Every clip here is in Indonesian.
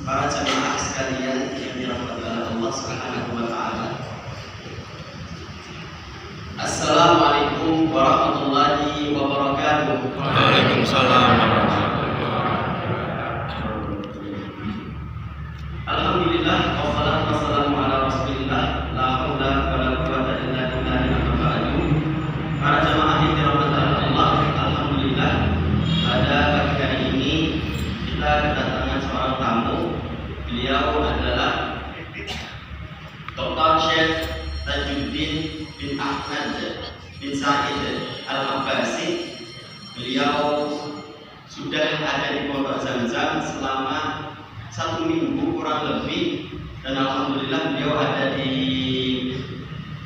para jamaah sekalian yang dirahmati oleh Allah Subhanahu wa taala. Assalamualaikum warahmatullahi wabarakatuh. Waalaikumsalam warahmatullahi wabarakatuh. Alhamdulillah wassalatu wassalamu ala Rasulillah la haula wala quwwata illa billah. Para jamaah yang dirahmati oleh Allah, alhamdulillah pada pagi hari ini kita kedatangan seorang tamu. Beliau adalah Dr. Syekh Tajuddin bin Ahmad bin Sa'id Al-Abbasi. Beliau sudah ada di Pondok Zamzam selama 1 minggu kurang lebih, dan alhamdulillah beliau ada di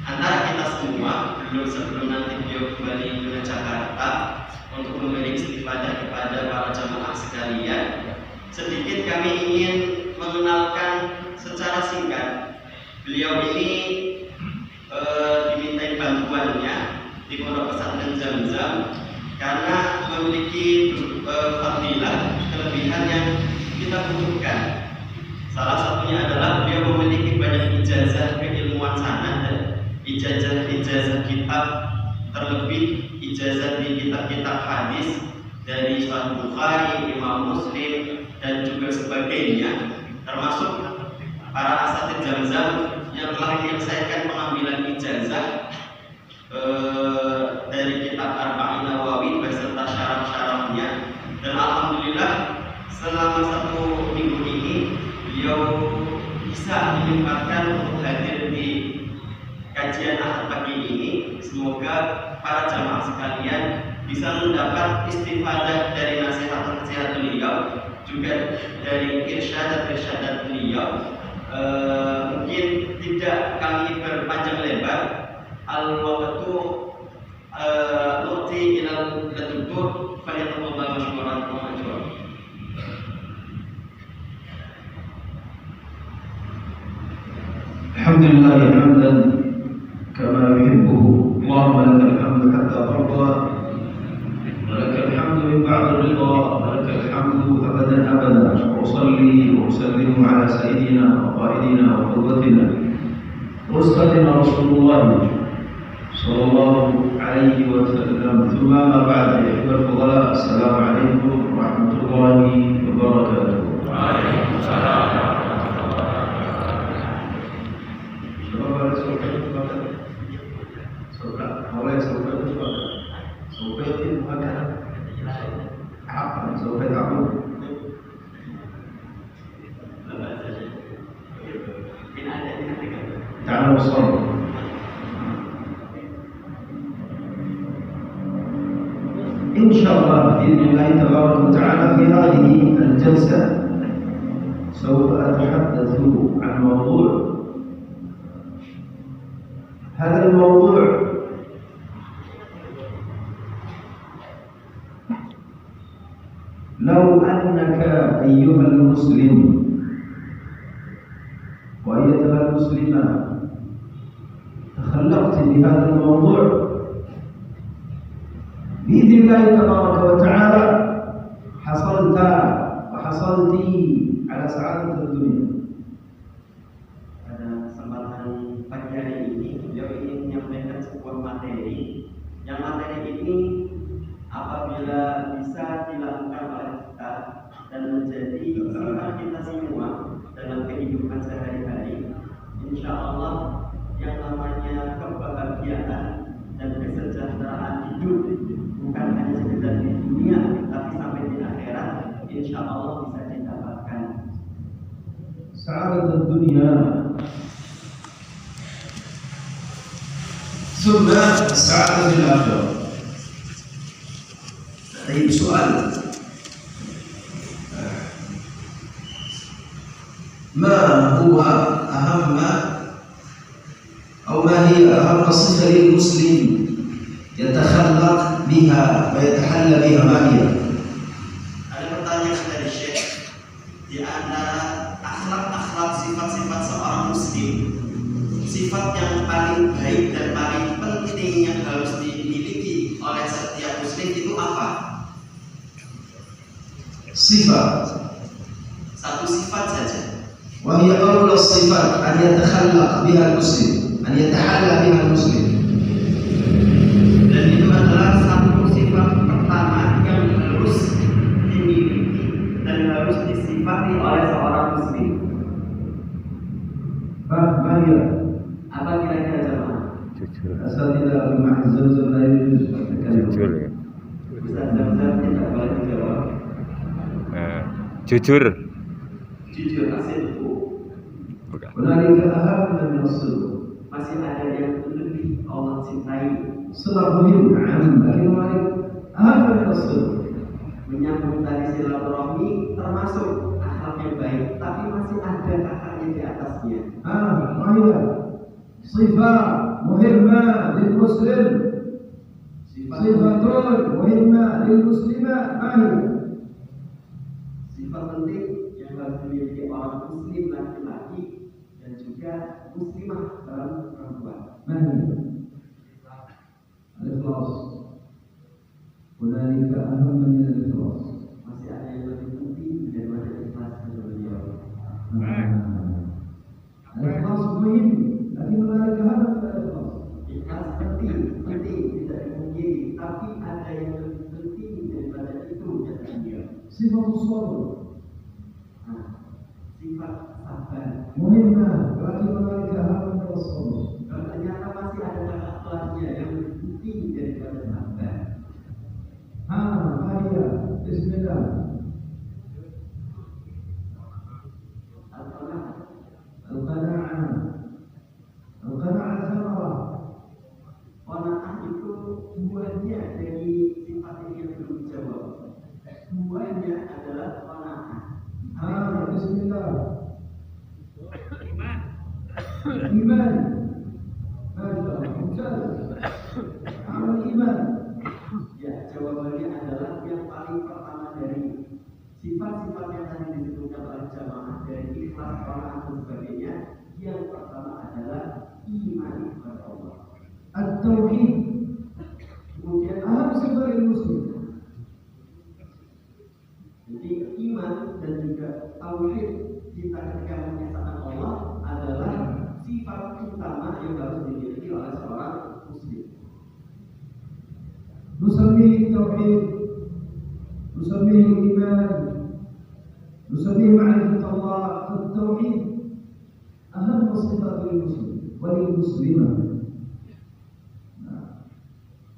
antara kita semua sebelum nanti beliau kembali ke Jakarta untuk memberi istifadah kepada para jamaah sekalian. Sedikit kami ingin mengenalkan secara singkat. Beliau ini dimintai bantuannya di Pondok Pesantren Zamzam karena memiliki fadilah kelebihan yang kita butuhkan. Salah satunya adalah beliau memiliki banyak ijazah keilmuan sanad dan ijazah kitab, terlebih ijazah di kitab-kitab hadis dari Sahih Bukhari, Imam Muslim dan juga sebagainya, termasuk para asatidz Zamzam yang telah menyelesaikan pengambilan ijazah dari kitab Arba'in Nawawi beserta syarat-syaratnya. Dan alhamdulillah selama 1 minggu ini beliau bisa menyempatkan untuk hadir di kajian Ahad pagi ini. Semoga para jamaah sekalian bisa mendapat istifadah dari nasihat-nasihat beliau, juga dari irsyadat-irsyadat beliau. Mungkin tidak kami berpanjang lebar. Al-waqtu nu'ti ilal laduktur falyatafadhal mashkuran wa majruran. Alhamdulillah hamdan kama yuhibbu. Allahumma lakal hamdu hatta tarda, wa lakal hamdu min ba'di ridha, wa lakal hamdu abadan abada. Wa usalli wa usallimu ala sayyidina wa qaidina wa qudwatina wa ustadina Rasulullah sallallahu alaihi wa sallam. Thumma ma ba'd. Ayyuhal fudala, assalamu alaikum warahmatullahi wabarakatuh. Waalaikumsalam. إن شاء الله بإذن الله تبارك وتعالى في هذه الجلسة سوف أتحدث عن موضوع. هذا الموضوع لو أنك أيها المسلم وأيتها المسلمة تخلقت بهذا الموضوع بإذن الله تبارك وتعالى حصلت وحصلت على سعادة الدنيا. Pada kesempatan pagi hari ini beliau ingin menyampaikan sebuah materi, yang materi ini apabila bisa dilakukan oleh kita dan menjadi sifat kita semua dalam kehidupan sehari-hari, insya Allah yang namanya kebahagiaan dan kesejahteraan hidup bukan hanya sekedar di dunia, tapi sampai di akhirat, insya Allah bisa didapatkan. سعادة الدنيا ثم السعادة في الآخرة. طيب سؤال، ما هو أهم أو ما هي أهم صفة للمسلم يتخلق بها ويتحلى بها؟ ما هي؟ Ada pertanyaan dari Syekh, di antara akhlak-akhlak sifat-sifat seorang muslim, sifat yang paling baik dan paling penting yang harus dimiliki oleh setiap muslim itu apa? Sifat. Satu satu sifat saja. وهي أول الصفات أن يتخلق بها المسلم أن يتحلى بها المسلم. Dan itu adalah satu sifat pertama yang harus dimiliki dan harus disifati oleh seorang muslim. ما هي؟ Apa kira-kira jemaah? أساتذة في معهد زمزم لا يجوز التكلم. Ustaz Zamzam tidak boleh menjawab. Jujur. Jujur, asal itu هنالك أهم من الصدق. masih ada yang lebih Allah cintai. الصدق مهم نعم لكن هنالك أهم من الصدق. Menyambung tadi silaturahmi termasuk akhlak yang baik, tapi masih ada akhlaknya di atasnya. ما هي؟ صفة مهمة للمسلم. صفة مهمة للمسلمة ما هي؟ Sifat penting yang harus dimiliki orang muslim laki-laki dan juga muslimah dalam perempuan. ما هي؟ الإخلاص. هنالك أهم من الإخلاص. Masih ada yang lebih penting daripada ikhlas dan beliau. الإخلاص مهم لكن هنالك أهم من الإخلاص. Ikhlas penting tidak dimungkiri, tapi ada yang lebih penting daripada itu kata beliau. صفة الصبر Nah, sifat sabar. مهمة لكن هنالك أهم من الصبر. Kalau ternyata masih ada akhlaknya yang lebih penting daripada sabar. ما هي؟ بسم الله. Al-Qana'ah. القناعة. القناعة ثمرة. Qana'ah itu buahnya dari sifat yang belum dijawab. Buahnya adalah qana'ah. بسم الله. إيمان. ما شاء الله ممتاز. عمل إيمان. Ya, jawabannya adalah yang paling pertama dari sifat-sifat yang tadi disebutkan oleh jamaah dari ikhlas, qanaah dan sebagainya. Yang pertama adalah iman kepada Allah. التوحيد. Kemudian أهم صفة للمسلم. jadi iman dan juga tauhid, kita ketika mengesahkan Allah adalah sifat utama yang harus dimiliki oleh seorang muslim. نسميه التوحيد، نسميه الإيمان، نسميه معرفة الله. فالتوحيد أهم صفة للمسلم وللمسلمة.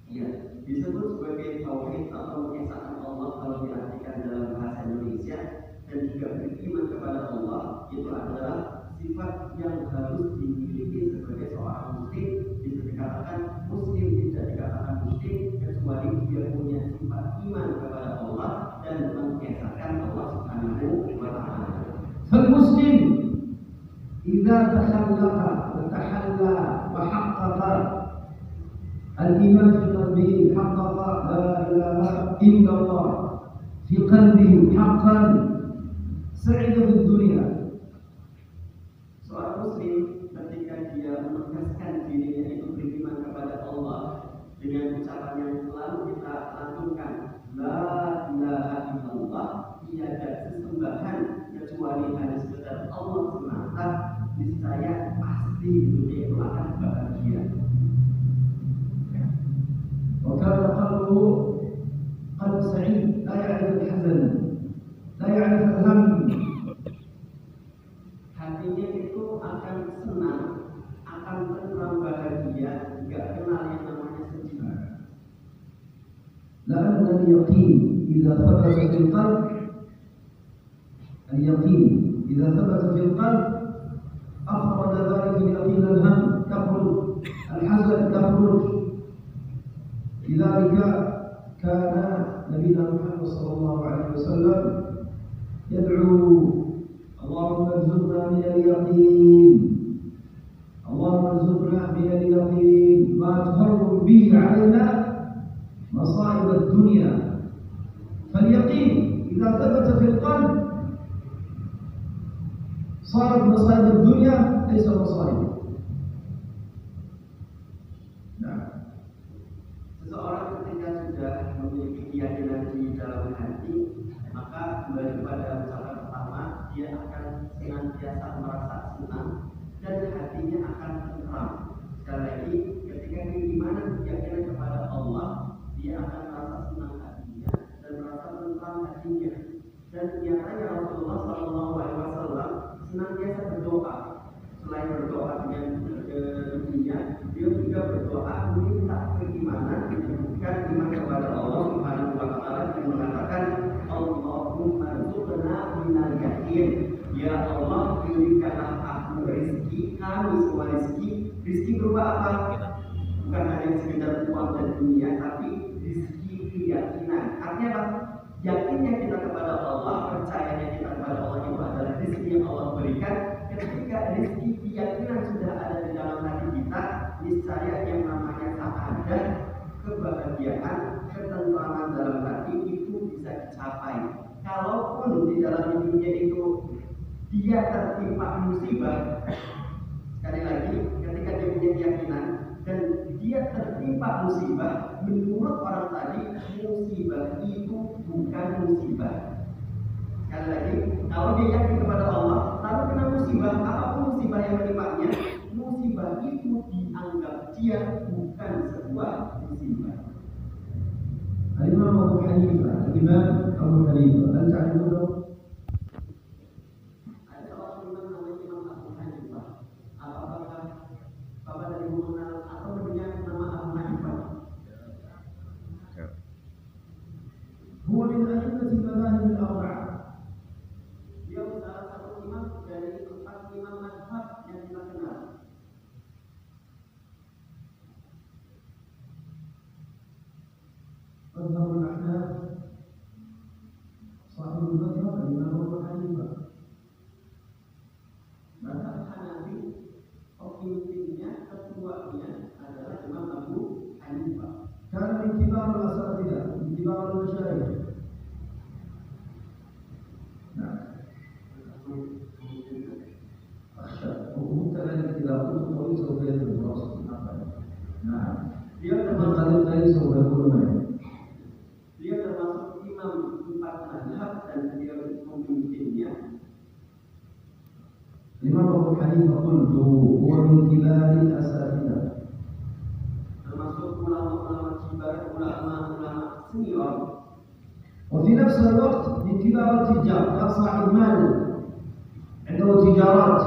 Ya, disebut sebagai tauhid atau mengesahkan Allah kalau diartikan dalam bahasa Indonesia, dan juga beriman kepada Allah itu adalah sifat yang harus dimiliki sebagai seorang muslim. Bisa dikatakan muslim tidak dikatakan muslim kecuali dia punya sifat iman kepada Allah dan mengesahkan Allah Subhanahu wa Ta'ala. فالمسلم إذا تخلق وتحلى وحقق الإيمان في قلبه، حقق لا إله إلا الله في قلبه حقا، سعد في الدنيا. Seorang muslim ketika dia menegaskan dirinya itu beriman kepada Allah dengan ucapan yang selalu kita lantunkan, la ilaha illallah, tiada sesembahan kecuali hanya sekedar Allah semata, niscaya pasti dunia itu akan bahagia. وكان قلبه قلب سعيد لا يعرف الحزن لا يعرف الهم. Hatinya itu akan senang, akan tenang bahagia, tidak kenal yang namanya sedih. لأن اليقين إذا ثبت في القلب، اليقين إذا ثبت في القلب أخرج ذلك اليقين الهم يخرج، الحزن يخرج. لذلك كان نبينا محمد صلى الله عليه وسلم يدعو اللهم ارزقنا من اليقين، اللهم ارزقنا من اليقين ما تهون به علينا مصائب الدنيا. فاليقين إذا ثبت في القلب صارت مصائب الدنيا ليس مصائب. نعم. Seseorang ketika sudah memiliki keyakinan di dalam hati, maka kembali pada ucapan pertama, dia akan senantiasa merasa senang dan hatinya akan tenteram. Sekali lagi, ketika keimanan keyakinan kepada Allah, dia akan merasa senang hatinya dan merasa tenteram hatinya. Dan nyatanya Rasulullah SAW senantiasa berdoa. Selain berdoa dengan dunia, dia juga berdoa meminta keimanan, menyebutkan iman kepada Allah Subhanahu wa Ta'ala yang mengatakan, Allahumma rzuqna minal yakin. Ya Allah, berikanlah aku rezeki, kami semua rezeki. Rezeki berupa apa? Bukan hanya sekedar uang dan dunia, tapi rezeki keyakinan. Artinya apa? Yakinnya kita kepada Allah, percayanya kita kepada Allah itu adalah rezeki yang Allah berikan. Ketika rezeki keyakinan sudah ada di dalam hati kita, niscaya yang namanya sa'adah, kebahagiaan, ketentraman dalam hati itu bisa dicapai. Kalaupun di dalam hidupnya itu dia tertimpa musibah, sekali lagi, ketika dia punya keyakinan dan dia tertimpa musibah, menurut orang tadi musibah itu bukan musibah. Sekali lagi, kalau dia yakin kepada Allah, lalu kena musibah, apapun musibah yang menimpanya, musibah itu dianggap dia bukan sebuah musibah. Al-Imam Abu Hanifah, Al-Imam Abu Hanifah, hal ta'rifunahu? Ada seorang imam namanya Imam Abu Hanifah. Apakah Bapak dari mengenal atau mendengar nama Abu Hanifah? Huwa min a'immati al-madhahib al-arba'ah. Dia salah satu imam dari 4 imam mazhab yang kita kenal. مذهب الأحناف صاحب المذهب الإمام أبو حنيفة. Mazhab Hanafi, pemimpinnya, ketuanya adalah Imam Abu Hanifah. كان من كبار الأساتذة، من كبار المشايخ. نعم. أخشى وكنت كذلك إذا قلت قوي سوف يدخل رأسك. نعم. Dia من termasuk قال سوف يدخل معي. Dia termasuk imam 4 mazhab dan dia pemimpinnya. الإمام أبو حنيفة قلت هو من كبار الأساتذة. Termasuk ulama-ulama kibar, ulama-ulama senior. وفي نفس الوقت من كبار التجار، كان صاحب مال عنده تجارات.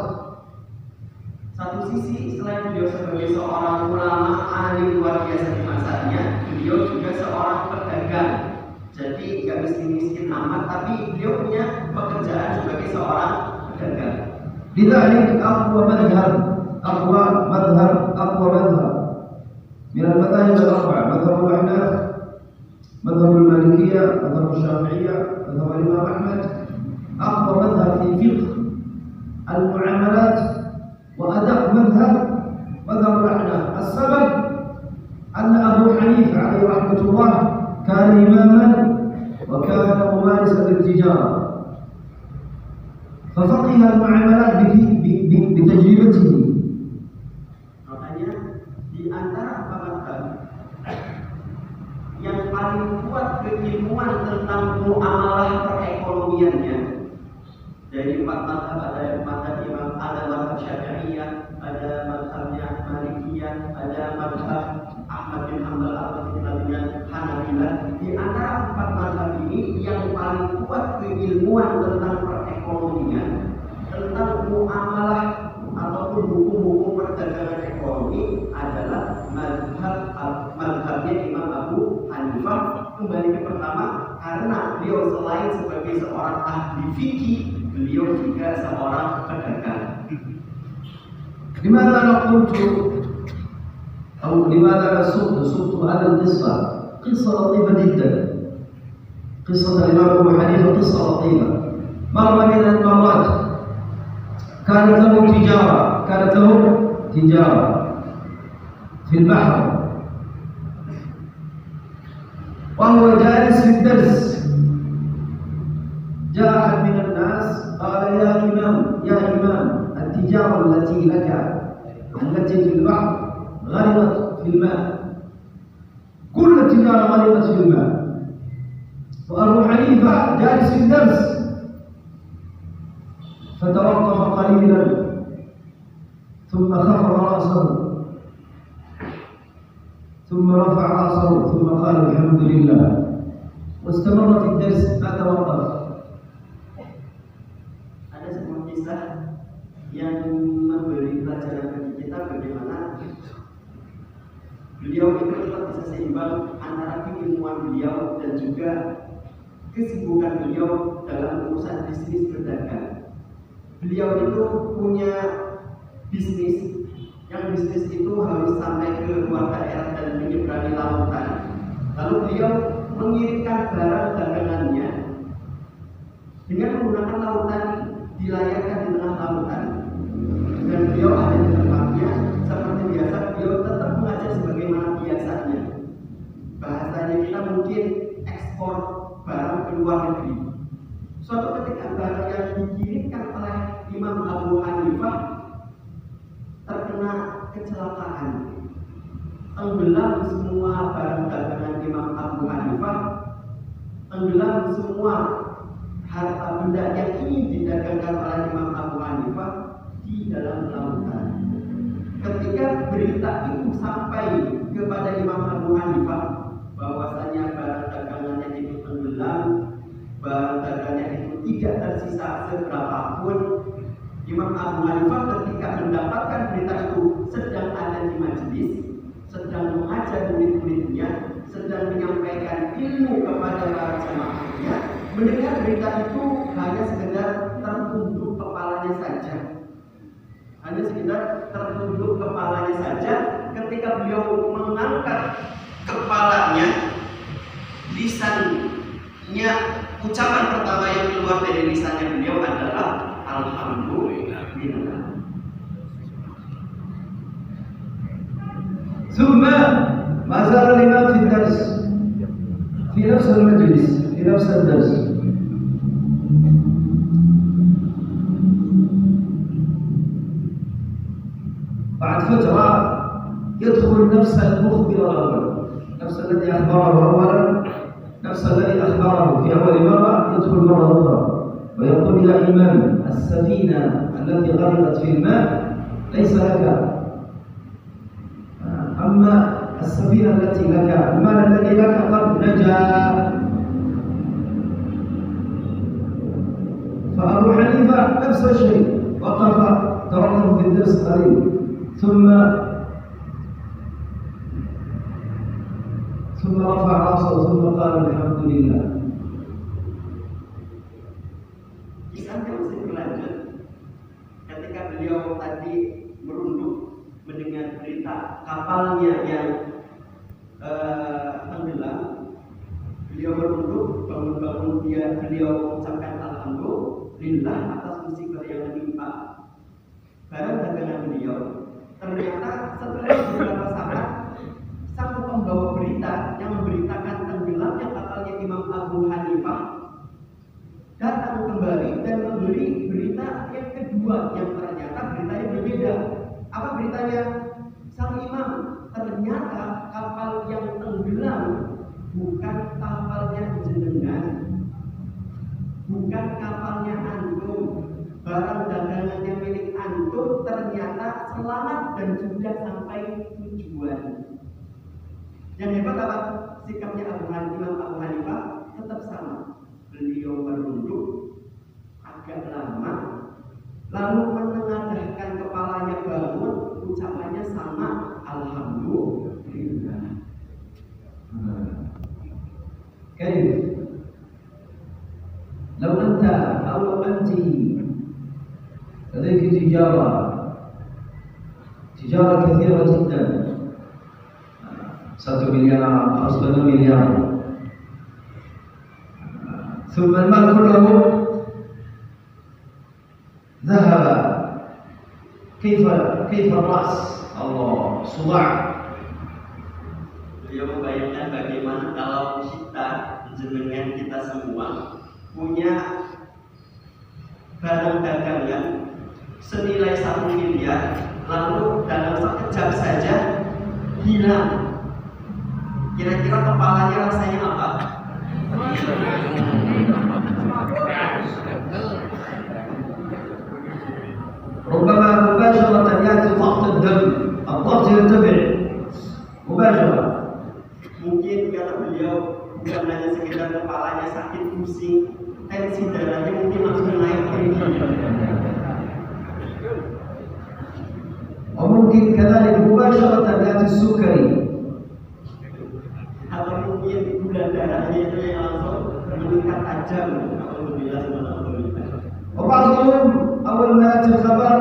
Satu sisi, selain beliau sebagai seorang ulama alim luar biasa di masanya, beliau juga seorang pedagang. Jadi nggak miskin-miskin amat, tapi beliau punya pekerjaan sebagai seorang pedagang. لذلك أقوى مذهب من المذاهب الأربعة، مذهب الأحناف، مذهب المالكية، مذهب الشافعية، مذهب الإمام أحمد، أقوى مذهب في فقه المعاملات وأدق مذهب الأحناف. السبب أن أبو حنيفة عليه رحمة الله كان إماما وكان ممارسا للتجارة، ففقه المعاملات بتجربته. Makanya di antara mazhab yang paling kuat keilmuan tentang muamalah perekonomiannya, dari 4 mazhab ada mazhab Imam, ada mazhab Syafi'iyah, ada mazhabnya Malikiyah, ada mazhab Ahmad bin Hanbal atau dikenal dengan Hanabilah. Di antara 4 mazhab ini yang paling kuat keilmuan tentang perekonomian, tentang muamalah ataupun hukum-hukum perdagangan ekonomi adalah mazhabnya Imam Abu Hanifah. Kembali ke pertama, karena beliau selain sebagai seorang ahli fikih, beliau juga seorang pedagang. لماذا أنا قلت أو لماذا أنا سقت هذه القصة؟ قصة لطيفة جدا. قصة الإمام أبو حنيفة قصة لطيفة. مرة من المرات كانت له تجارة في البحر، وهو جالس في الدرس جاء أحد من الناس قال يا إمام التجارة التي لك التي في البحر غرقت في الماء، كل التجارة غرقت في الماء. وأبو حنيفة جالس في الدرس فتوقف قليلا ثم خفض رأسه ثم رفع رأسه ثم قال الحمد لله واستمر في الدرس ما توقف. Ada sebuah kisah yang memberi pelajaran bagi kita bagaimana beliau itu tetap bisa seimbang antara keilmuan beliau dan juga kesibukan beliau dalam urusan bisnis berdagang. Beliau itu punya bisnis, yang bisnis itu harus sampai ke luar daerah dan menyeberangi lautan. Lalu beliau mengirimkan barang dagangannya dengan menggunakan lautan, dilayarkan di tengah lautan. Dan beliau ada di tempatnya seperti biasa, beliau tetap mengajar sebagaimana biasanya. Bahasanya kita mungkin ekspor barang ke luar negeri. Suatu ketika barang yang dikirimkan oleh Imam Abu Hanifah terkena kecelakaan, tenggelam semua barang dagangan Imam Abu Hanifah, tenggelam semua harta benda yang ingin didagangkan oleh Imam Abu Hanifah di dalam lautan. Ketika berita itu sampai kepada Imam Abu Hanifah bahwasanya barang dagangannya itu tenggelam, barang dagangannya itu tidak tersisa seberapapun, Imam Abu Hanifah ketika mendapatkan berita itu sedang ada di majelis, sedang mengajar murid-muridnya, sedang menyampaikan ilmu kepada para jamaahnya, mendengar berita itu hanya sekedar tertunduk kepalanya saja. Hanya sekedar tertunduk kepalanya saja. Ketika beliau mengangkat kepalanya, lisannya, ucapan pertama yang keluar dari lisannya beliau adalah Alhamdulillah. ثم ما زال الإمام في الدرس في نفس المجلس في نفس الدرس. بعد فترة يدخل نفس المخبر الأول، نفس الذي أخبره أولا، نفس الذي أخبره في أول مرة، يدخل مرة أخرى ويقول يا إمام السفينة التي غرقت في الماء ليس لك، أما السفينة التي لك، المال الذي لك قد نجا. فأبو حنيفة نفس الشيء، وقف تركه في الدرس قليل ثم رفع رأسه ثم قال الحمد لله. Kisahnya masih berlanjut. Ketika beliau tadi merunduk mendengar berita kapalnya yang tenggelam, beliau merunduk, bangun-bangun beliau ucapkan alhamdulillah atas musibah yang menimpa barang dagangan beliau. Ternyata setelah beberapa saat, sang pembawa berita yang memberitakan tenggelamnya kapalnya Imam Abu Hanifah datang kembali dan memberi berita yang kedua, yang ternyata beritanya berbeda. Apa beritanya? Sang imam, ternyata kapal yang tenggelam bukan kapalnya jenengan, bukan kapalnya antum, barang dagangannya milik antum ternyata selamat dan sudah sampai tujuan. Yang hebat apa? Sikapnya Imam Abu Hanifah tetap sama. Beliau merunduk agak lama, lalu menengadahkan kepalanya bangun, ucapannya sama, alhamdulillah. كيف لو أنت أو أنت لديك تجارة كثيرة جدا، 1 مليار 5 مليار، ثم المال كله ذهب، كيف الرأس؟ الله صداع. Beliau membayangkan bagaimana kalau kita, jenengan kita semua punya barang dagangan senilai 1 miliar, lalu dalam sekejap saja hilang. Kira-kira kepalanya rasanya apa? ينتفع مباشرة. Mungkin kata beliau bukan hanya sekedar kepalanya sakit pusing, tensi darahnya mungkin langsung naik tinggi. وممكن كذلك مباشرة ذات السكري. Atau mungkin gula darahnya itu yang langsung meningkat tajam. وبعضهم أول ما يأتي الخبر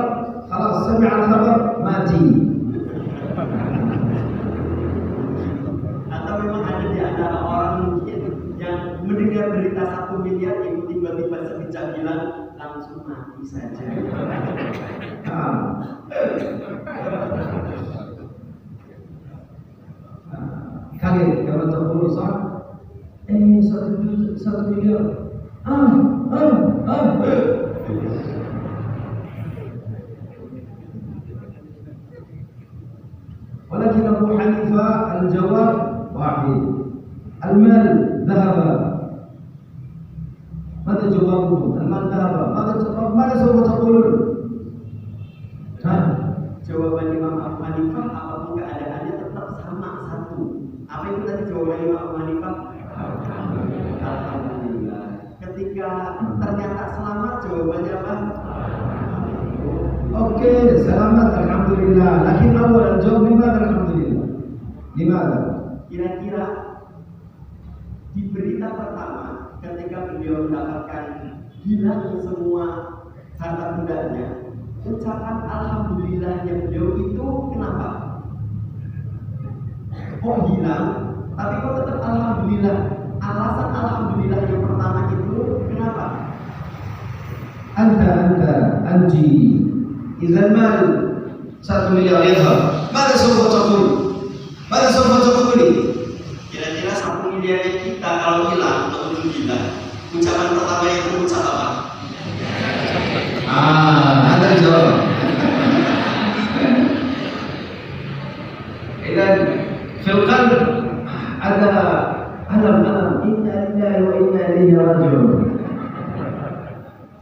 خلاص سمع الخبر ماتي. Atau memang ada di antara orang mungkin yang mendengar berita 1 miliar itu tiba-tiba sekejap bilang langsung mati saja. kaget kalau terpuluh sah. 1 miliar. ولكن أبو حنيفة الجواب واحد. المال ذهب. ماذا جوابكم؟ المال ذهب. ماذا سوف تقولون؟ Jawaban Imam Abu Hanifah apapun keadaannya tetap sama satu. Apa itu tadi jawaban Imam Abu Hanifah? Alhamdulillah. Ketika ternyata selamat, jawabannya apa? Oke, selamat alhamdulillah. Lakin awal jawab لماذا alhamdulillah? Limadha? Kira-kira di berita pertama ketika beliau mendapatkan hilang semua harta bendanya, ucapan alhamdulillahnya beliau itu kenapa? Kok hilang? Tapi kok tetap alhamdulillah? Alasan alhamdulillah yang pertama itu kenapa? Anti. إذا المال 1 miliar يذهب. ماذا سوف تقول؟ ماذا سوف تقولي؟ Kira-kira 1 miliarnya kita kalau hilang atau hilang, ucapan pertama itu ucap apa? هذا الجواب. إذا في القلب ada alam inna lillahi wa inna ilaihi raji'un.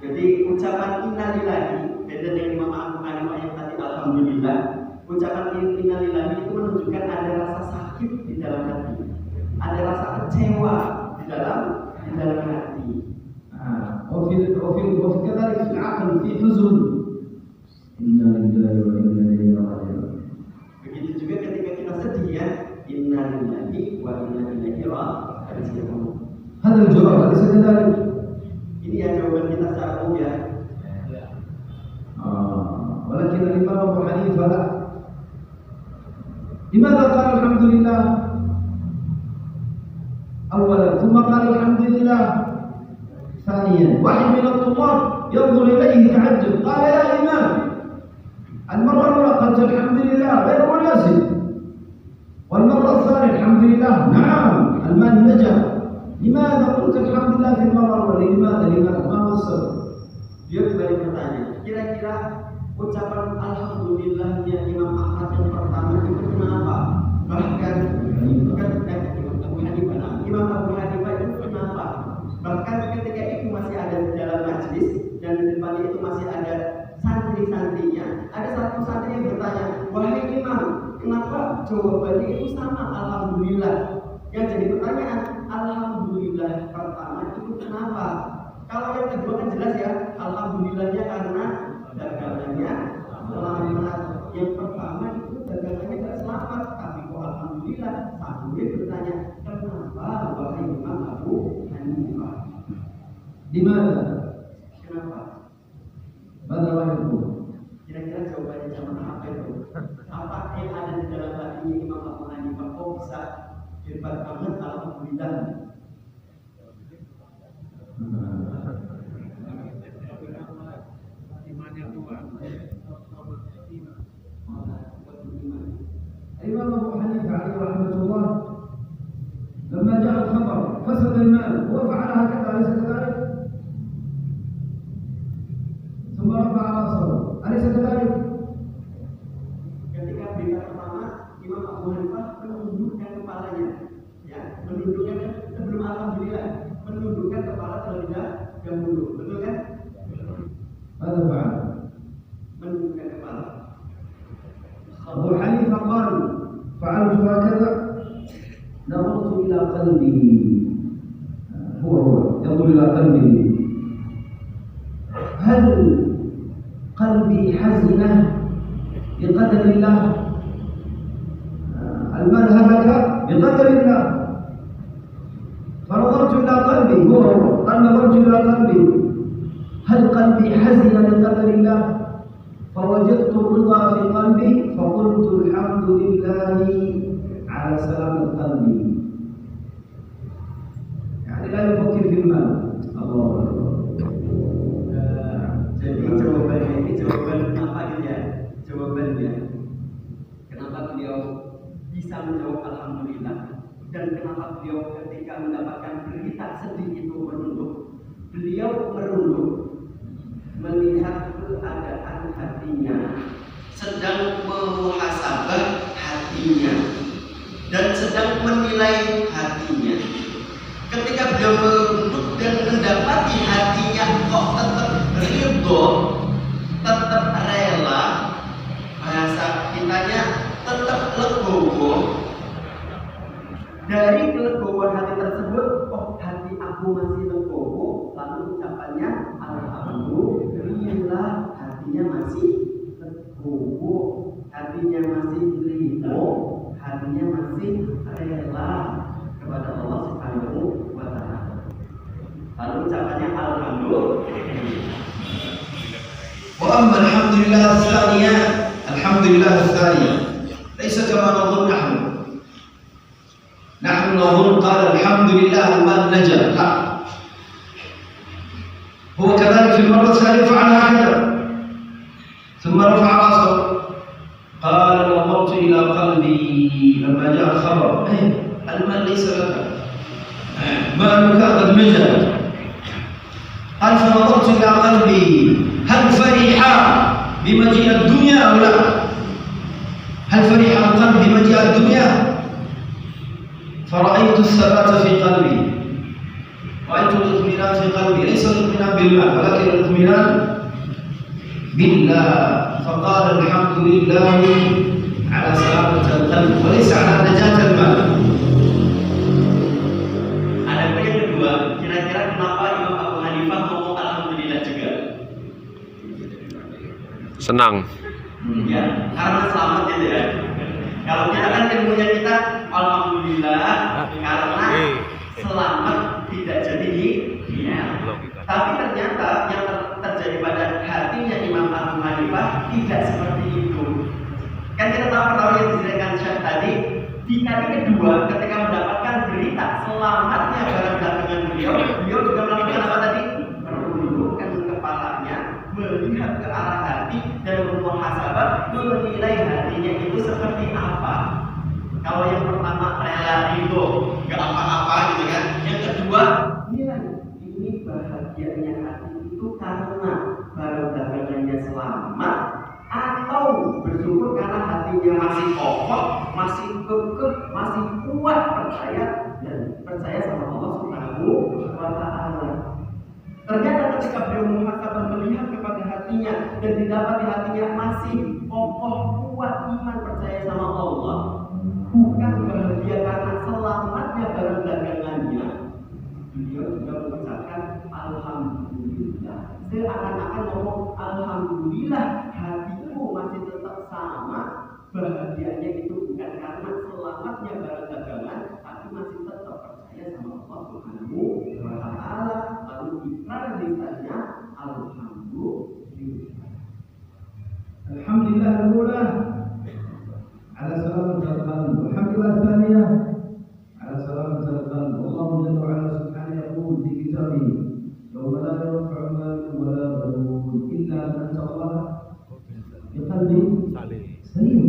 Jadi ucapan inna lillahi beda dengan Imam Abu Hanifah yang tadi alhamdulillah. Ucapan inna lillahi itu menunjukkan ada rasa sakit di dalam hati, ada rasa kecewa di dalam hati. وفي كذلك في العقل في حزن. إنا لله وإنا إليه راجعون. Begitu juga ketika kita sedih ya, inna lillahi wa inna ilaihi raji'un. هذا الجواب أليس كذلك؟ Ini ya jawaban kita secara umum ya. ولكن الإمام أبو حنيفة لا. لماذا قال الحمد لله أولا ثم قال الحمد لله ثانيا؟ واحد من الطلاب ينظر إليه تعجب قال يا إمام المرة الأولى قلت الحمد لله غير مناسب والمرة الثانية الحمد لله نعم المال نجا لماذا قلت الحمد لله في المرة الأولى؟ لماذا ما هو السبب؟ Dia kembali bertanya, kira-kira ucapan alhamdulillahnya Imam Ahmad yang pertama itu kenapa? Bahkan Imam Abu Hanifah itu kenapa? Bahkan ketika itu masih ada di dalam majlis dan di depannya itu masih ada santri-santrinya, ada satu santri yang bertanya, wahai Imam, kenapa jawabannya itu sama alhamdulillah? Yang jadi pertanyaan, alhamdulillah pertama itu kenapa? Kalau yang kedua kan jelas ya, alhamdulillahnya karena dagangannya selamat. Yang pertama itu dagangannya tidak selamat, tapi kok alhamdulillah sambil bertanya, kenapa wahai Imam Abu Hanifah? Di mana? Kenapa? Mana wahyu? Kira-kira jawabannya sama apa itu? Apa yang ada di dalam hati Imam Abu Hanifah kok bisa hebat banget alhamdulillah? الإمام أبو حنيفة عليه رحمة الله لما جاء الخبر فسد المال هو فعل هكذا أليس كذلك؟ ثم رفع رأسه أليس كذلك؟ Ketika berita pertama, Imam Abu Hanifah menundukkan kepalanya, ya, menundukkan sebelum alhamdulillah, menundukkan kepala terlebih dahulu, betul kan? ماذا فعل؟ Menundukkan kepala. أبو حنيفة قال قلبي هو ينظر إلى قلبي هل قلبي حزنة بقدر الله؟ المال هلك بقدر الله، فنظرت إلى قلبي نظرت إلى قلبي هل قلبي حزن لقدر الله؟ فوجدت الرضا في قلبي فقلت الحمد لله على سلامة قلبي. يعني لا يفكر في المال. الله أكبر. Jadi jawabannya ini jawaban apa ya? Jawabannya kenapa beliau bisa menjawab alhamdulillah dan kenapa beliau ketika mendapatkan berita sedih itu merunduk. Beliau merunduk melihat keadaan hatinya, sedang memuhasabah hatinya dan sedang menilai hatinya. Ketika beliau merunduk dan mendapati hatinya kok tetap ridho, tetap rela, bahasa kitanya tetap legowo. Dari kelegowoan hati tersebut, oh hati aku masih legowo, lalu ucapannya alhamdulillah, hatinya masih legowo, hatinya masih ridho, hatinya masih rela kepada Allah Subhanahu wa Ta'ala. Lalu ucapannya alhamdulillah. Wa amma alhamdulillah الثانية alhamdulillah الثانية ليس كما نظن نحن نظن قال الحمد لله المال نجا، لا، هو كذلك في المرة الثانية فعل هكذا ثم رفع رأسه قال نظرت إلى قلبي لما جاء الخبر المال ليس لك، مالك قد نجا. قال فنظرت إلى قلبي هل فرح بمجيء الدنيا أو لا؟ هل فرح القلب بمجيء الدنيا؟ فرأيت الثبات في قلبي، رأيت الاطمئنان في قلبي، ليس الاطمئنان بالمال ولكن الاطمئنان بالله. فقال الحمد لله على سلامة القلب وليس على نجاة المال. Ada yang kedua, kira-kira kenapa Imam Abu Hanifah ngomong alhamdulillah juga? Senang. Ya, karena selamat gitu ya. Kalau kita kan ilmunya kita alhamdulillah karena selamat tidak jadi ya. Tapi ternyata yang terjadi pada hatinya Imam Abu Hanifah tidak seperti itu. Kan kita tahu pertama yang diceritakan Syekh tadi, di kali kedua ketika mendapatkan berita selamatnya barang dagangan beliau juga melakukan apa tadi? Menundukkan kepalanya, melihat ke arah hati dan memuhasabah, menilai hatinya itu seperti apa. Kalau yang pertama rela itu nggak apa-apa gitu kan. Yang kedua nilai ini bahagianya hati itu karena barang dagangannya selamat atau bersyukur karena hatinya masih kokoh, masih kekeh, masih kuat percaya sama Allah Subhanahu wa Ta'ala. Ternyata ketika beliau muhasabah melihat kepada hatinya dan didapati hatinya masih kokoh, kuat iman percaya sama Allah, bukan bahagia karena selamatnya barang dagangannya, beliau juga mengucapkan alhamdulillah. Seakan-akan ngomong alhamdulillah, hatiku masih tetap sama, bahagianya itu bukan karena selamatnya barang dagangan, tapi masih tetap percaya sama Allah Subhanahu wa Ta'ala. Lalu ikrar lisannya alhamdulillah. Alhamdulillah al-ula ala salamat al-qalb, alhamdulillah al-thaniyah ala salamat al-qalb. Allah Jalla wa Ala subhanahu yaqul fi kitabih yawma la yanfa'u malun wa la banun illa man ata Allah biqalbin salim.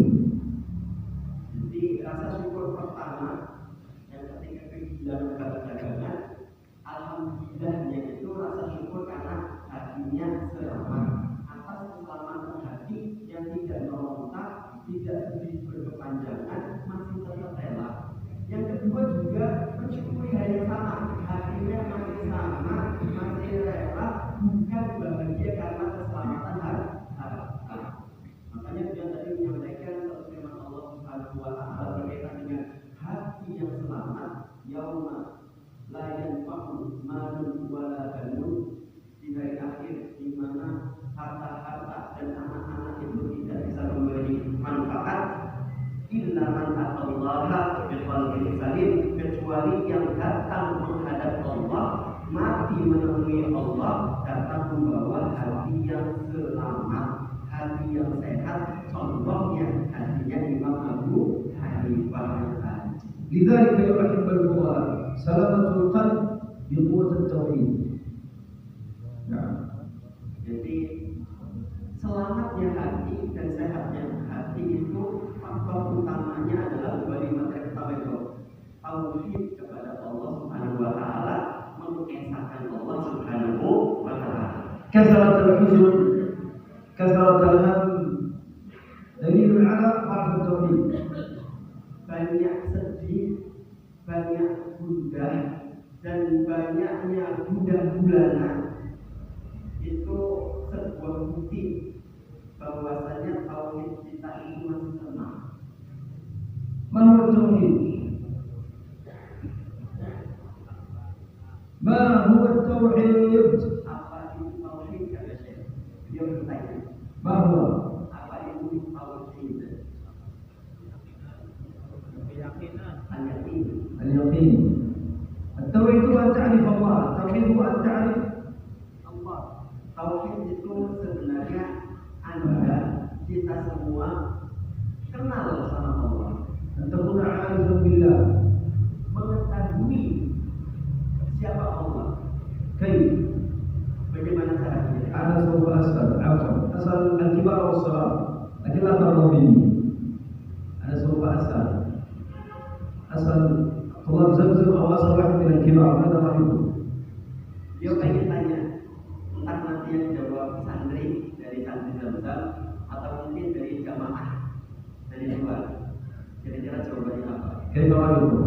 Jadi rasa syukur pertama yang ketika kehilangan barang dagangan, alhamdulillahnya itu rasa syukur karena hatinya selamat. Atas keselamatan hati yang tidak meronta, tidak sedih berkepanjangan, masih tetap rela. Yang kedua juga mensyukuri hal yang sama, hatinya masih sama, masih rela, bukan bahagia karena keselamatan hati. Makanya dia tadi menyampaikan firman Allah Subhanahu wa Ta'ala berkaitan dengan hati yang selamat, yauma Allah biqalbin salim, kecuali yang datang menghadap Allah, mati menemui Allah, datang membawa hati yang selamat, hati yang sehat. Contohnya hatinya Imam Abu Hanifah. لذلك يا أحب الفضلاء سلامة القلب بقوة التوحيد. نعم. Jadi selamatnya hati dan sehatnya hati itu faktor utamanya adalah dua lima tauhid kepada Allah Subhanahu wa taala, mengesahkan Allah Subhanahu wa taala. كثرة الحزن كثرة الهم دليل على ضعف التوحيد. Banyak sedih, banyak gundah, dan banyaknya gundah gulana itu sebuah bukti bahwasanya tauhid kita itu masih lemah. ما هو التوحيد؟ ما هو التوحيد؟ Apa itu tauhid, kata Syekh? Dia bertanya, ما هو؟ apa itu tauhid? Al-yaqin. اليقين. التوحيد هو أن تعرف الله، التوحيد هو أن تعرف Allah. Tauhid itu sebenarnya Anda, kita semua kenal sama Allah, أن تكون عارفا بالله. mengetahui siapa Allah. كيف؟ Bagaimana caranya? أنا سوف أسأل أسأل الكبار والصغار لكن لا ترضوا مني. أنا سوف أسأل طلاب زمزم أو أسأل واحد من الكبار ماذا رأيكم؟ Dia pengen tanya, entah nanti yang jawab santri dari santri Zamzam atau mungkin dari jamaah dari luar. Kira-kira jawabannya apa? كيف رأيكم؟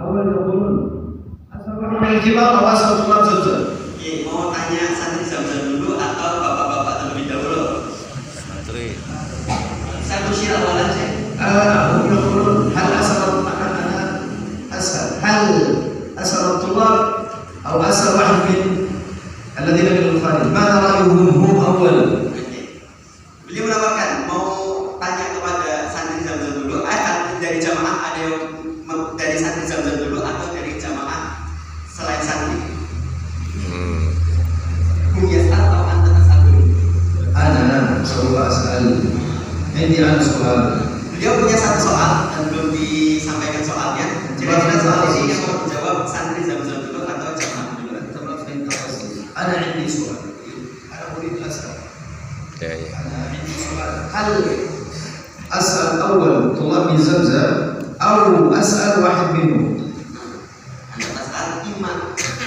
أول يقولون أسأل واحد من الكبار أو أسأل طلاب زمزم. Mau tanya santri Zamzam dulu atau bapak-bapak terlebih dahulu? Santri. Satu syiar awalan sih. هم يقولون هل أسأل أسأل الطلاب أو أسأل واحد من الذين من الخارج ماذا رأيهم هم أولا؟ Beliau menawarkan mau tanya kepada santri Zamzam dulu, dari jamaah ada yang dari santri Zamzam dulu atau dari jamaah selain santri? Yas'al atau anta tas'alun? أنا سوف أسأل عندي أنا سؤال. Beliau punya satu soal dan belum disampaikan soalnya. Kira-kira soal ini yang mau dijawab santri Zamzam dulu atau jamaah dulu? أنا عندي سؤال. أنا أريد أسأل. Ya, ya. أنا عندي سؤال. هل أسأل أول طلاب من زمزم أو أسأل واحد منهم؟ Anda tas'al imma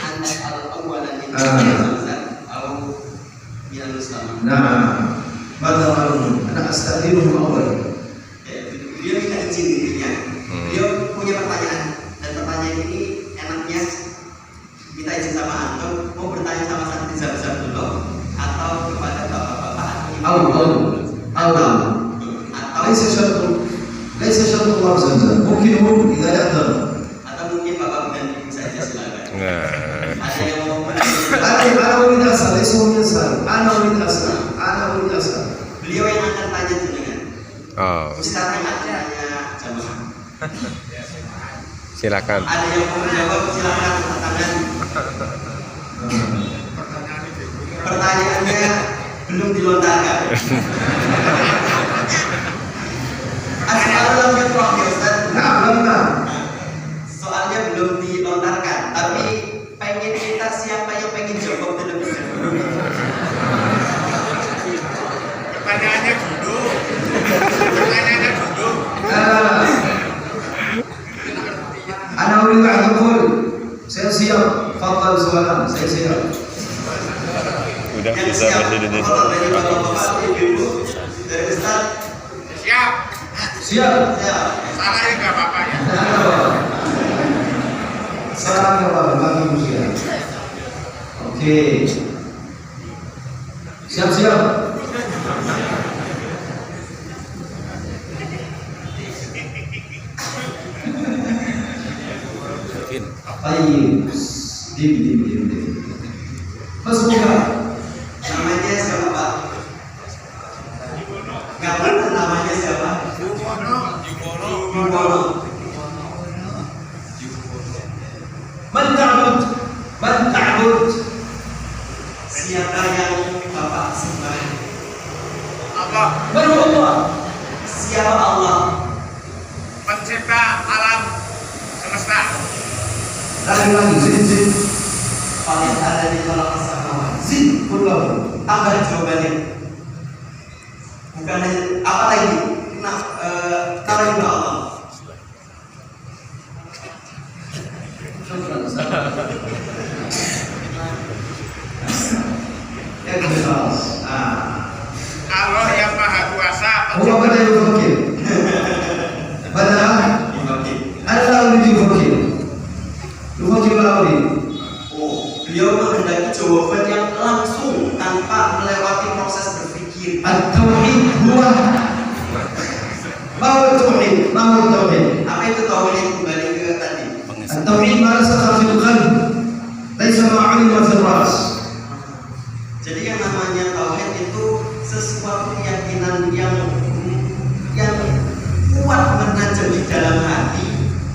anda al-awwalan min Zamzam atau minal muslimin. نعم. ماذا رأيهم؟ أنا أستأذنهم أولا. Beliau minta izin dirinya. Beliau punya pertanyaan dan pertanyaan ini enaknya kita izin sama antum mau bertanya sama santri Zamzam dulu atau kepada bapak-bapak أول ليس شرط طلاب زمزم ممكن هم إذا يقدروا. atau mungkin bapak dan ibu saja silakan. Nah, Ada yang mau أنا أريد أسأل ليس هم يسأل. أنا أريد أسأل. beliau yang akan tanya jenengan. oh, Ustaz yang akan tanya jamaah. silakan. Ada yang mau menjawab silakan angkat tangan. Pertanyaannya belum dilontarkan. Asal fitrah ya Ustaz. Nah. Soalnya belum dilontarkan, tapi pengen kita siapa yang pengen jawab terlebih dahulu. Pertanyaannya duduk. أنا أريد أن أقول سيصير فضل سؤالا سيصير. Udah Yang bisa siap bahasa Indonesia. dari bapak-bapak ibu dari Ustaz. Siap. Siap. Siap. Salah ya nggak apa-apa ya. Salam ya Allah bagi usia. Oke. Siap. Mungkin. Baik. Dim. Mas buka. Namanya siapa Pak? Gak pernah namanya siapa? Yumono. Allah. Man huwa Allah? Siapa Allah? Pencipta alam semesta. Lagi zin. Paling ada di dalam sama. Zin kullahu. Tambah jawabannya. Bukan apa lagi? Nah, kalau juga Allah. Ya jelas. Allah yang maha kuasa. Huwa bada yufakir. Bada Allah yufakir. Yufakir al-amri. Oh, beliau menghendaki jawaban yang langsung tanpa melewati proses berpikir. At-tauhid huwa ma huwa tauhid? Ma huwa tauhid? Apa itu tauhid? Kembali ke tadi. At-tauhid ma rasakha fil qalb. Laisa ma 'ulima fil ras. Jadi yang namanya tauhid itu sesuatu keyakinan yang kuat menanjak di dalam hati,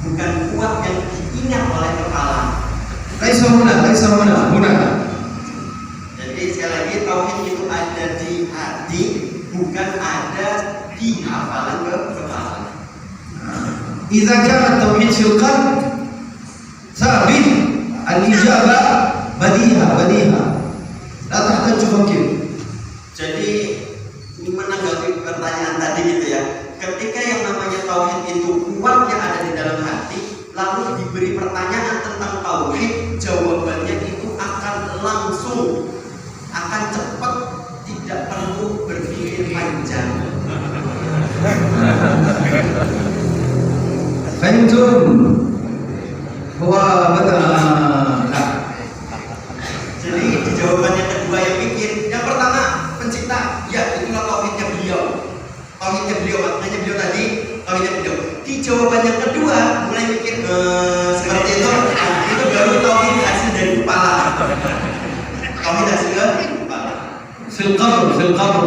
bukan kuat yang diingat oleh kepala. Laisa huna. Jadi sekali lagi tauhid itu ada di hati, bukan ada di hafalan kepala. Idza kana tauhid fil qalb thabit al-ijabah badiha. La tahtaju tufakir. Jadi menanggapi pertanyaan tadi gitu ya, ketika yang namanya tauhid itu kuat yang ada di dalam hati, lalu diberi pertanyaan tentang tauhid, jawabannya itu akan langsung, akan cepat, tidak perlu berpikir panjang. Fahimtum? Huwa bada Jadi di jawaban yang kedua yang mikir, yang pertama pencipta, ya itulah tauhidnya beliau. Tauhidnya beliau, maknanya beliau tadi tauhidnya beliau. Di jawaban yang kedua mulai mikir seperti itu baru tauhid hasil dari kepala. Tauhid hasil dari kepala. fil qabr.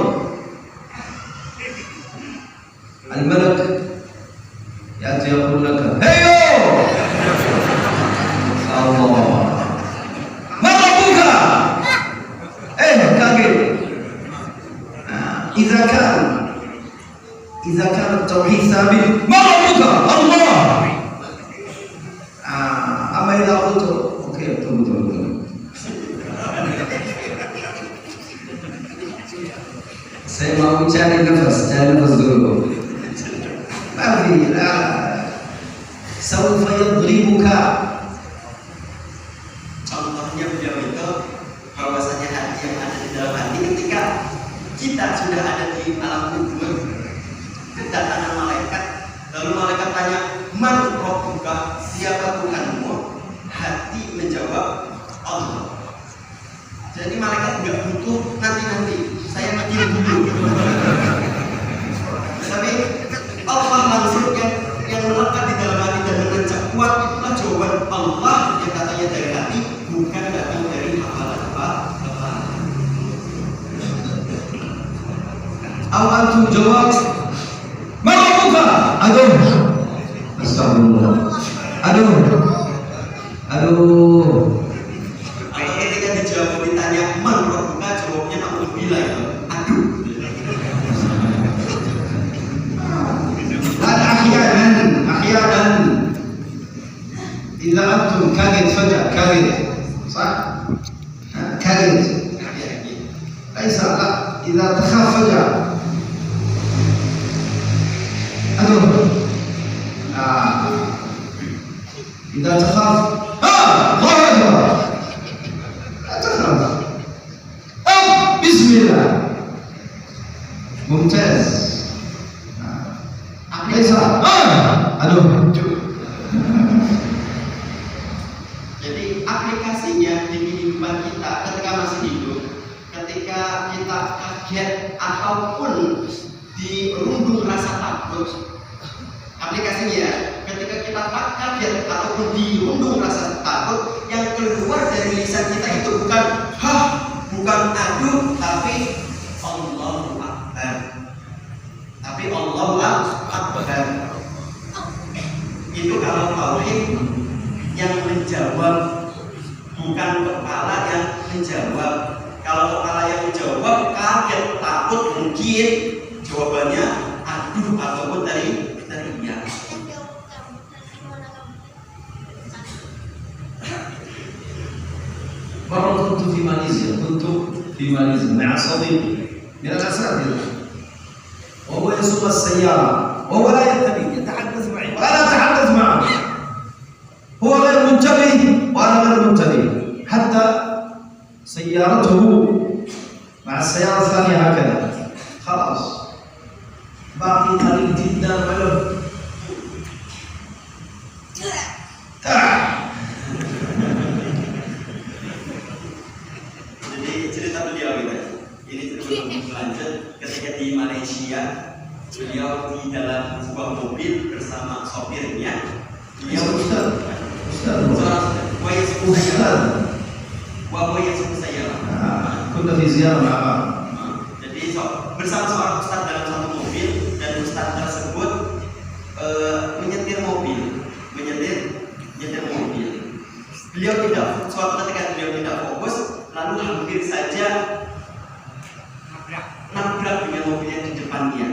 Al-malak ya'ti yaqul laka, "Heyo!" Allah. Marabuka. Kaget. إذا كان التوحيد ثابت ما ربك؟ الله. أما إذا قلت أوكي betul. Saya mau cari nafas dulu. Tapi سوف يضربك. Contohnya beliau itu bahwasanya hati yang ada di dalam hati ketika kita sudah ada di alam kubur, kedatangan malaikat, lalu malaikat tanya, "Man rabbuka?" Siapa Tuhanmu? Hati menjawab, Allah. Jadi malaikat nggak butuh nanti, saya mikir dulu. Tapi Allah langsung yang melekat di dalam hati dan menancap kuat, itulah jawaban Allah yang katanya dari hati, bukan datang dari hafalan kepala. Antum jawab, "Man rabbuka?" Aduh. Astagfirullah. Aduh. Atau ketika dijawab ditanya man rabbuka, jawabnya na'udzubillah itu. Aduh. أحيانا إذا أنتم كانت فجأة صح؟ كانت ليس لا إذا تخاف فجأة إذا تخاف الله أكبر لا تخاف بسم الله ممتاز ليس Jadi aplikasinya di kehidupan kita ketika masih hidup, ketika kita kaget ataupun dirundung rasa takut, aplikasinya ya, ketika kita kaget ataupun dirundung rasa takut, yang keluar dari lisan kita itu bukan hah, bukan aduh, tapi Allahu Akbar. Tapi Allahu Akbar. Itu kalau tauhid yang menjawab, bukan kepala yang menjawab. Kalau kepala yang menjawab kaget, takut, mungkin jawabannya aduh ataupun teriak. مرة كنت في ماليزيا مع صديقي من الأساتذة وهو يسوق السيارة وهو لا ينتبه يتحدث معي وأنا أتحدث معه هو غير منتبه وأنا غير منتبه حتى سيارته مع السيارة الثانية هكذا خلاص باقي قليل جدا ولو cerita beliau ini berlanjut ketika di Malaysia, beliau di dalam sebuah mobil bersama sopirnya. Beliau كنا في زيارة مع بعض. Jadi bersama seorang ustaz dalam satu mobil dan ustaz tersebut menyetir mobil. Beliau suatu ketika beliau tidak fokus, lalu hampir saja nabrak dengan mobil yang di depannya.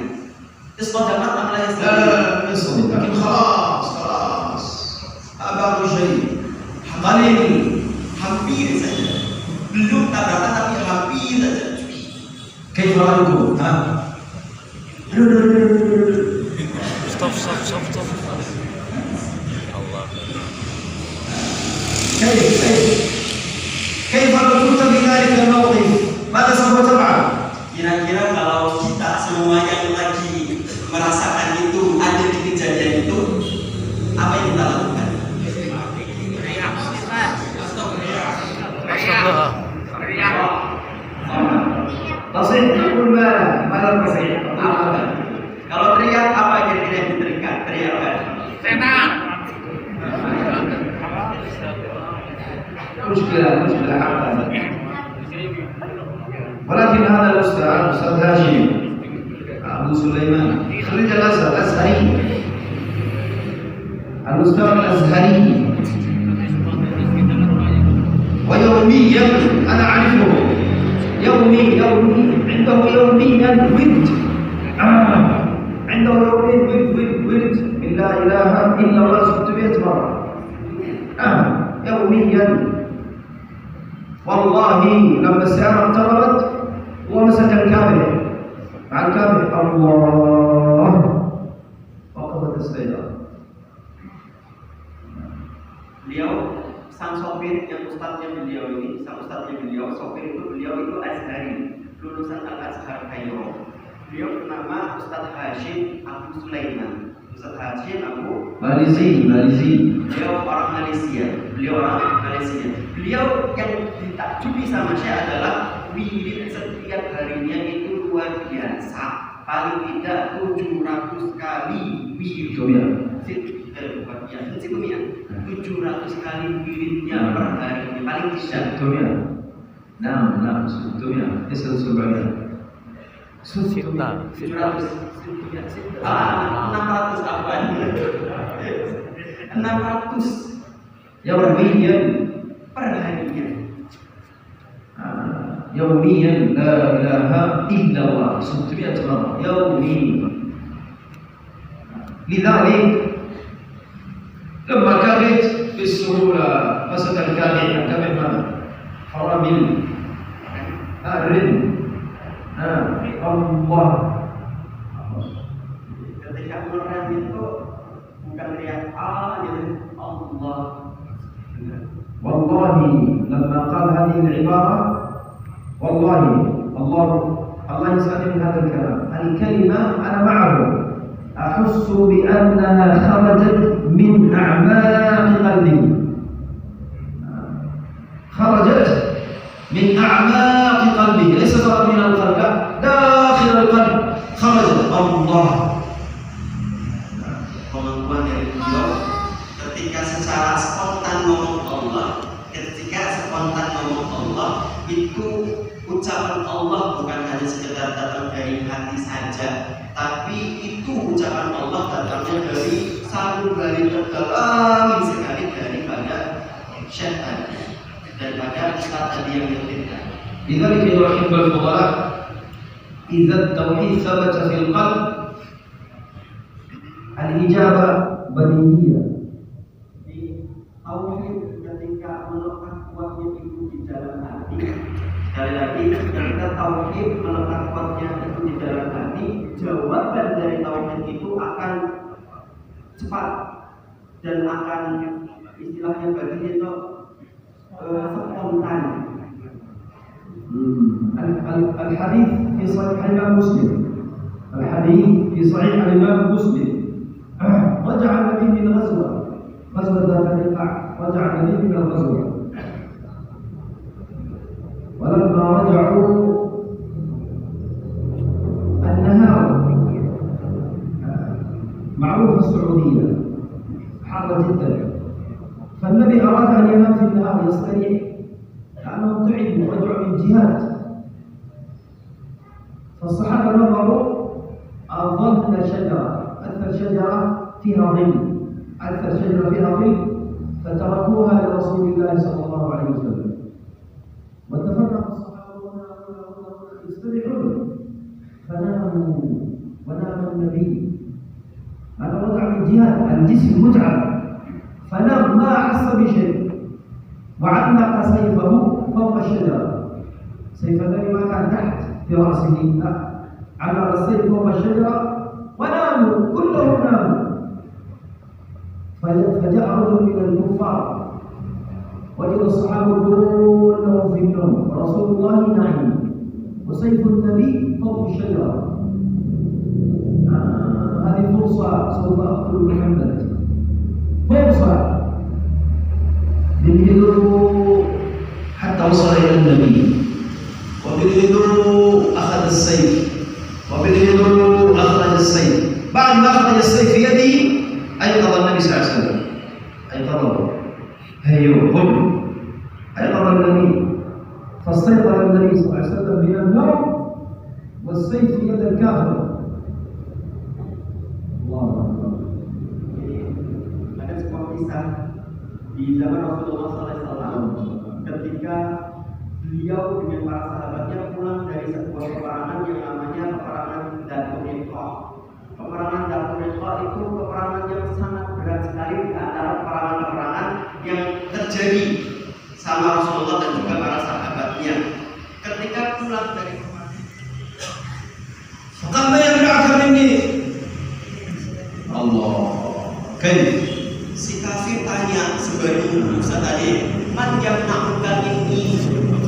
Terus qadamat amalannya لا يصدق لكن خلاص أبغى شيء قليل hampir saja. Belum tabrakan tapi hampir saja. كيف رأيكم؟ ها؟ Stop. Allah. كيف لو كنت في ذلك الموقف؟ ماذا سوف تفعل؟ Kira-kira kalau kita semua yang lagi merasakan itu ada di kejadian itu, apa yang kita lakukan? تصيح تقول ماذا تصيح؟ Kalau teriak apa yang tidak diteriakkan? Teriakkan. Setan. مشكلة حقا ولكن هذا الأستاذ هاشم أبو سليمان خريج الأزهر الأزهري الأستاذ الأزهري ويوميا أنا أعرفه يومي عنده يوميا ورد عنده يوميا ورد من لا إله إلا الله 600 مرة يوميا والله لما السيارة اقتربت ومسك الكاميرا مع الكاميرا الله وقفت السيارة. Beliau sang sopir yang ustadznya beliau sopir itu beliau Azhari, lulusan Al-Azhar Kairo. Beliau bernama Ustadz Hashim Abu Sulaiman. Ustadz Hashim Abu Malizi. Beliau orang Malaysia. Beliau yang ditakjubi sama saya adalah wirid setiap harinya itu luar biasa. Paling tidak 700 kali wirid. 700 kali wiridnya per hari. Paling tidak. 600 600 ليس 700 600 apa? 600 يوميا per harinya. يوميا لا إله إلا الله 600 مرة يوميا. لذلك لما كانت بالسهولة مسك الكامل ماذا؟ فرامل الرن الله. Ketika merem itu bukan teriak gitu, Allah. والله لما قال هذه العبارة والله الله يسألني من هذا الكلام الكلمة أنا معه أحس بأنها خرجت من أعماق قلبي ليس فقط من القلب داخل القلب خرجت الله. Kemampuan dari beliau ketika secara spontan ngomong Allah, itu ucapan Allah bukan hanya sekedar datang dari hati saja, tapi itu ucapan Allah datangnya dari sanubari terdalam sekali daripada syaitan, daripada ustaz tadi yang menyetirkan. لذلك يحب الفضلاء idza tauhid thabata fil qalb al-ijabah badiyah. Tauhid ketika melekat kuatnya itu di dalam hati. Sekali lagi, ketika tauhid melekat kuatnya itu di dalam hati, jawaban dari tauhid itu akan cepat dan akan istilahnya bagi itu spontan. الحديث في صحيح الإمام مسلم. الحديث في صحيح الإمام مسلم. رجع النبي من غزوة ذات الرقاع. رجع النبي من الغزوة. ولما رجعوا النهار معروف السعودية حارة جدا، فالنبي أراد أن ينام في النهار يستريح لأنهم تعبوا ورجعوا من جهاد. فالصحابة نظروا أظل شجرة، أكثر شجرة فيها ظل، أكثر شجرة فيها ظل، فتركوها لرسول الله صلى الله عليه وسلم. وتفرق الصحابة يستمعون فناموا ونام النبي. هذا رجع من جهاد، الجسم متعب فنام ما أحس بشيء، وعلق سيفه فوق الشجرة. سيف النبي ما كان تحت في رأسه، لا، علق السيف فوق الشجرة وناموا كلهم ناموا. فجاء رجل من الكفار وجد الصحابة كلهم في النوم ورسول الله نايم وسيف النبي فوق الشجرة. هذه فرصة سوف أقتل محمد، فرصة. begitu hatta wasala ila nabi wa begitu akhadha as-sayf wa begitu akhraj as-sayf. بعد ما أخرج السيف في يده أيقظ النبي صلى الله عليه وسلم. أيقظه، هيو قل أيقظ النبي. فاستيقظ النبي صلى الله عليه وسلم من النوم والسيف في يد الكافر. الله أكبر. Ada sebuah kisah di zaman Rasulullah SAW ketika beliau dengan para sahabatnya pulang dari sebuah peperangan yang namanya peperangan Dhatul Riqa. Peperangan Dhatul Riqa itu peperangan yang sangat berat sekali di antara peperangan-peperangan yang terjadi sama Rasulullah dan juga para sahabatnya. Ketika pulang dari peperangan, فقام يمنعك مني الله كيف. si kafir tanya sebenarnya Ustaz tadi, man yamna'uka ini,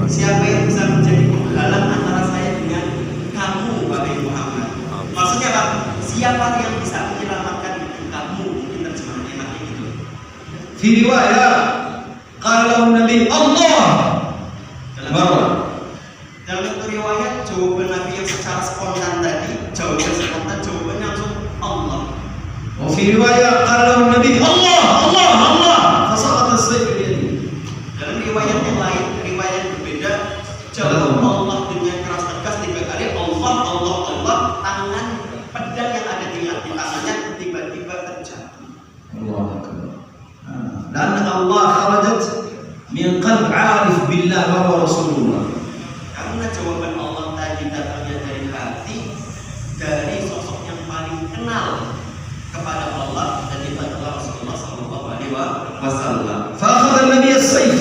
siapa yang bisa menjadi penghalang antara saya dengan kamu wahai Muhammad? Maksudnya apa? Siapa yang bisa menyelamatkan kamu? Mungkin terjemahannya nanti itu. في رواية قال له النبي الله مرة. Dalam itu riwayat jawaban Nabi yang secara spontan tadi, jawabannya langsung Allah. وفي رواية قال له النبي الله الله الله فسقط السيف في يده. Dalam riwayat yang lain, riwayat yang berbeda, jawab Allah dengan keras tegas 3 kali, Allah Allah Allah, tangan pedang yang ada di tangannya tiba-tiba terjatuh. الله أكبر. لأن الله خرجت من قلب عارف بالله وهو رسول الله. Karena jawaban Allah tadi datangnya dari hati, dari sosok yang paling kenal kepada Allah, dan itu adalah Rasulullah SAW. فأخذ النبي السيف.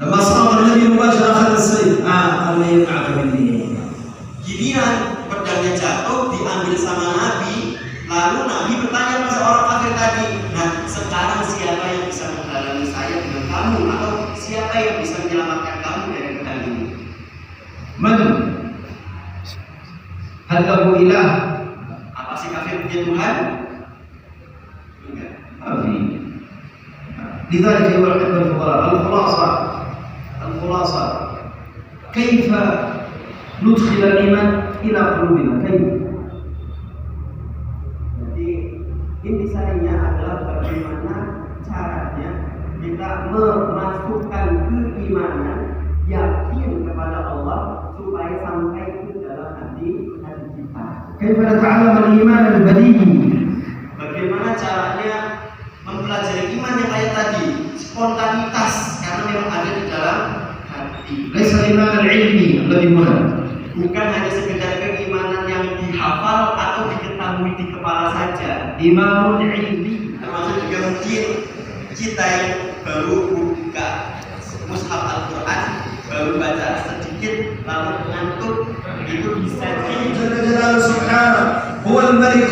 لما صار النبي مباشرة أخذ السيف. الله يمنعك مني. Giliran pedangnya jatuh diambil sama Nabi, lalu Nabi bertanya pada orang kafir tadi, nah sekarang siapa yang bisa menghalangi saya dengan kamu, atau siapa yang bisa menyelamatkan kamu dari pedang ini? من؟ هل له إله؟ Apa si kafir punya Tuhan? Enggak. ما في. لذلك أيها الأحبة الفضلاء، الخلاصة كيف ندخل الإيمان إلى قلوبنا؟ كيف؟ Jadi intisarinya adalah bagaimana caranya kita memasukkan keimanan, yakin kepada Allah supaya sampai ke dalam hati kita. كيف نتعلم الإيمان البديهي؟ Bagaimana caranya mempelajari iman yang kayak tadi, spontanitas, karena memang ada di dalam hati. ليس الإيمان العلمي الذي هنا. Bukan hanya sekedar keimanan yang dihafal atau diketahui di kepala saja. Imanun ilmi. Termasuk juga mungkin kita yang baru buka mushaf Al-Quran, baru baca sedikit lalu mengantuk, itu bisa Jalla jalaluhu subhanahu huwa al-malik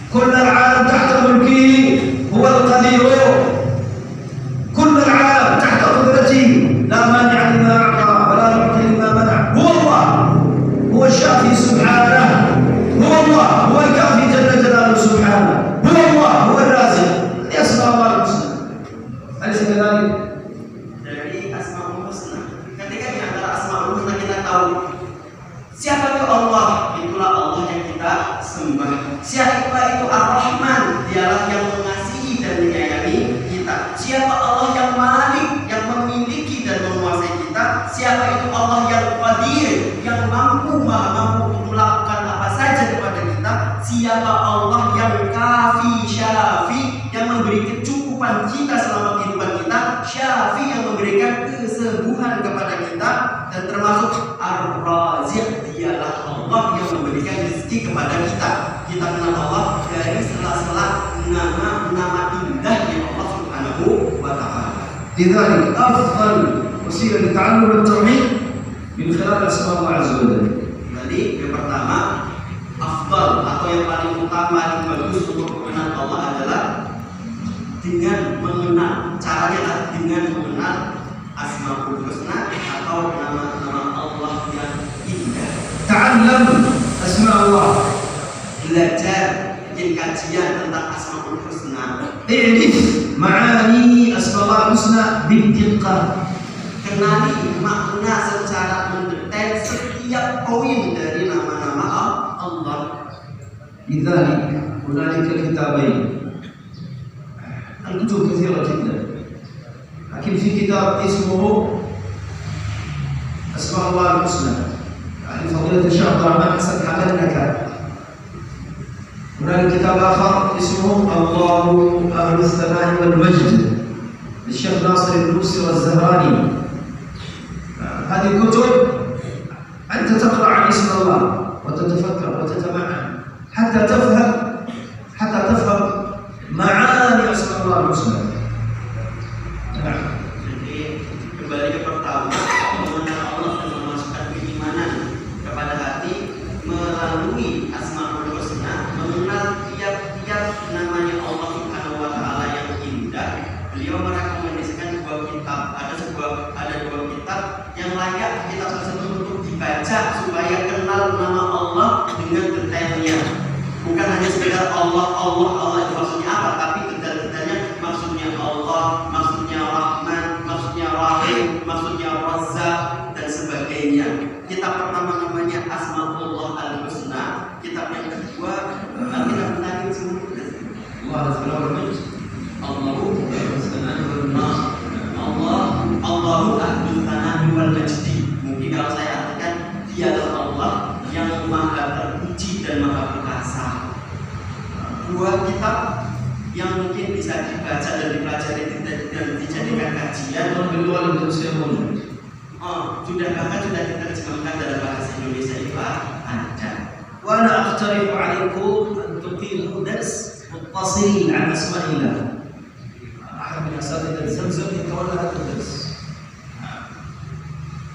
kull al-'alam tahta mulkihi huwa al-qadir kull al-'alam tahta qudratihi la mani'a lima a'ta wa la mu'ti lima mana'. Huwa Allah huwa al-shafi subhanahu huwa Allah huwa al-kafi jalla jalaluhu subhanahu huwa Allah huwa al-raziq. Asma Allah al-husna. Alaysa kadhalik? dari Asmaul Husna. Ketika di antara Asmaul Husna kita tahu siapa itu Allah, itulah Allah yang kita sembah. Siapa itu Ar-Rahman, dialah yang mengasihi dan menyayangi kita. Siapa Allah yang Malik, yang memiliki dan menguasai kita. Siapa itu Allah yang Qadir, yang maha mampu untuk melakukan apa saja kepada kita. Siapa Allah yang Kafi Syafi, yang memberi kecukupan kita selama kehidupan kita. Syafi, yang memberikan kesembuhan kepada kita. Dan termasuk Ar-Raziq, dialah Allah yang memberikan rezeki kepada kita. Kita kenal Allah dari sela-sela nama-nama indah yang Allah Subhanahu wa ta'ala. لذلك أفضل وسيلة لتعلم التوحيد من خلال أسماء الله عز وجل. Jadi yang pertama, afdal atau yang paling utama, paling bagus untuk mengenal Allah adalah dengan mengenal. Caranya adalah dengan mengenal Asmaul Husna atau nama-nama Allah yang indah. تعلم أسماء الله. Belajar, bikin kajian tentang Asmaul Husna. اعرف معاني أسماء الله الحسنى بدقة. Kenali makna secara mendetail setiap poin dari nama-nama Allah. لذلك هنالك كتابين. الكتب كثيرة جدا، لكن في كتاب اسمه أسماء الله الحسنى يعني فضيلة الشيخ عبد الرحمن حسن حملنك. هناك كتاب آخر اسمه الله أهل الثناء والمجد للشيخ ناصر النوسي والزهراني. هذه الكتب أنت تقرأ عن اسم الله وتتفكر وتتمعن حتى تفهم معاني أسماء الله الحسنى. نعم. Jadi kembali ke pertama, mengenal Allah dan memasukkan keimanan kepada hati melalui Asmaul Husna, mengenal tiap-tiap namanya Allah Subhanahu wa ta'ala yang indah. Beliau merekomendasikan ada dua kitab yang layak kita tersebut untuk dibaca supaya kenal nama Allah dengan detailnya. Bukan hanya sekedar Allah itu maksudnya apa, tapi detail-detailnya maksudnya Allah, maksudnya Rahman, maksudnya Rahim, maksudnya Razzaq dan sebagainya. Kitab pertama namanya Asmaullah Al-Husna. Kitab yang kedua kita tadi sebutkan Allahu Akbar Tanah wal Majdi. Mungkin kalau saya artikan, dialah Allah yang maha terpuji dan maha perkasa. Dua kitab yang mungkin bisa dibaca dan dipelajari dan dijadikan kajian. Sudah diterjemahkan dalam bahasa Indonesia itu ada. وأنا أقترح عليكم أن تقيموا درس متصل عن أسماء الله. أحد من أساتذة زمزم يتولى هذا الدرس.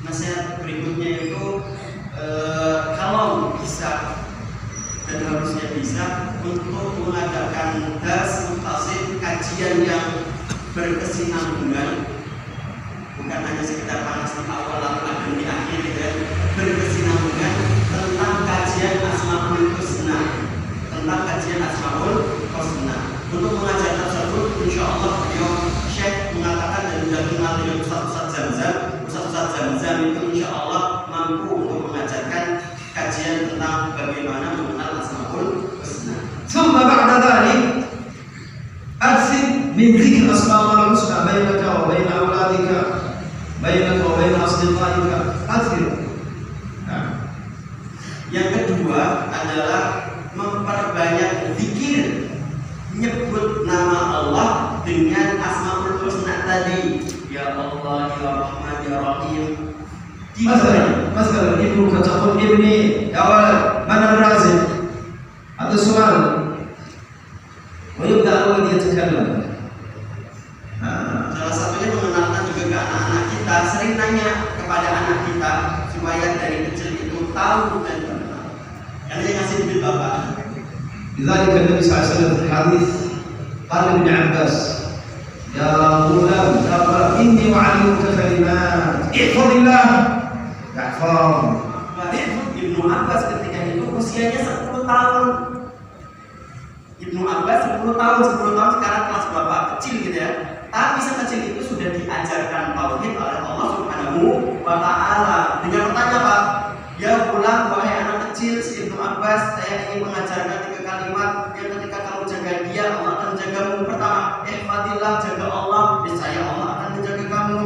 Nasihat berikutnya itu kalau bisa dan harusnya bisa untuk mengadakan dars mutasil, kajian yang berkesinambungan, bukan hanya sekedar panas di awal lalu adem di akhir, dan berkesinambungan tentang kajian Asmaul Husna, Untuk mengajar tersebut, insya Allah beliau Syekh mengatakan dan sudah kenal dengan Ustaz Zamzam itu insya Allah mampu untuk mengajarkan kajian tentang bagaimana mengenal Asmaul Husna. ثم بعد ذلك أكثر من ذكر أسماء الله الحسنى بينك وبين أولادك بينك وبين أصدقائك أكثر. Yang kedua adalah memperbanyak zikir, nyebut nama Allah dengan Asmaul Husna tadi. Ya Allah, Ya Rahman, Ya Rahim. مثلا ابنك تقول ابني يا ولد من الرازق؟ هذا سؤال ويبدأ الولد يتكلم. Salah satunya mengenalkan juga ke anak-anak kita, sering nanya kepada anak kita supaya dari kecil itu tahu dan mengenal. Karena yang ngasih duit bapak. لذلك النبي صلى الله عليه وسلم في الحديث قال لابن عباس يا غلام يا غلام إني أعلمك كلمات احفظ الله يحفظ. Ibnu Abbas ketika itu usianya 10 tahun. Ibnu Abbas 10 tahun sekarang kelas berapa? Kecil gitu ya. Tapi sekecil itu sudah diajarkan tauhid oleh Allah Subhanahu wa taala. Dengan bertanya, Pak, ya pulang wahai anak kecil si Ibnu Abbas, saya ingin mengajarkan 3 kalimat yang ketika kamu jaga dia, Allah akan menjagamu. Pertama, ihfadillah, jaga Allah, niscaya Allah akan menjaga kamu.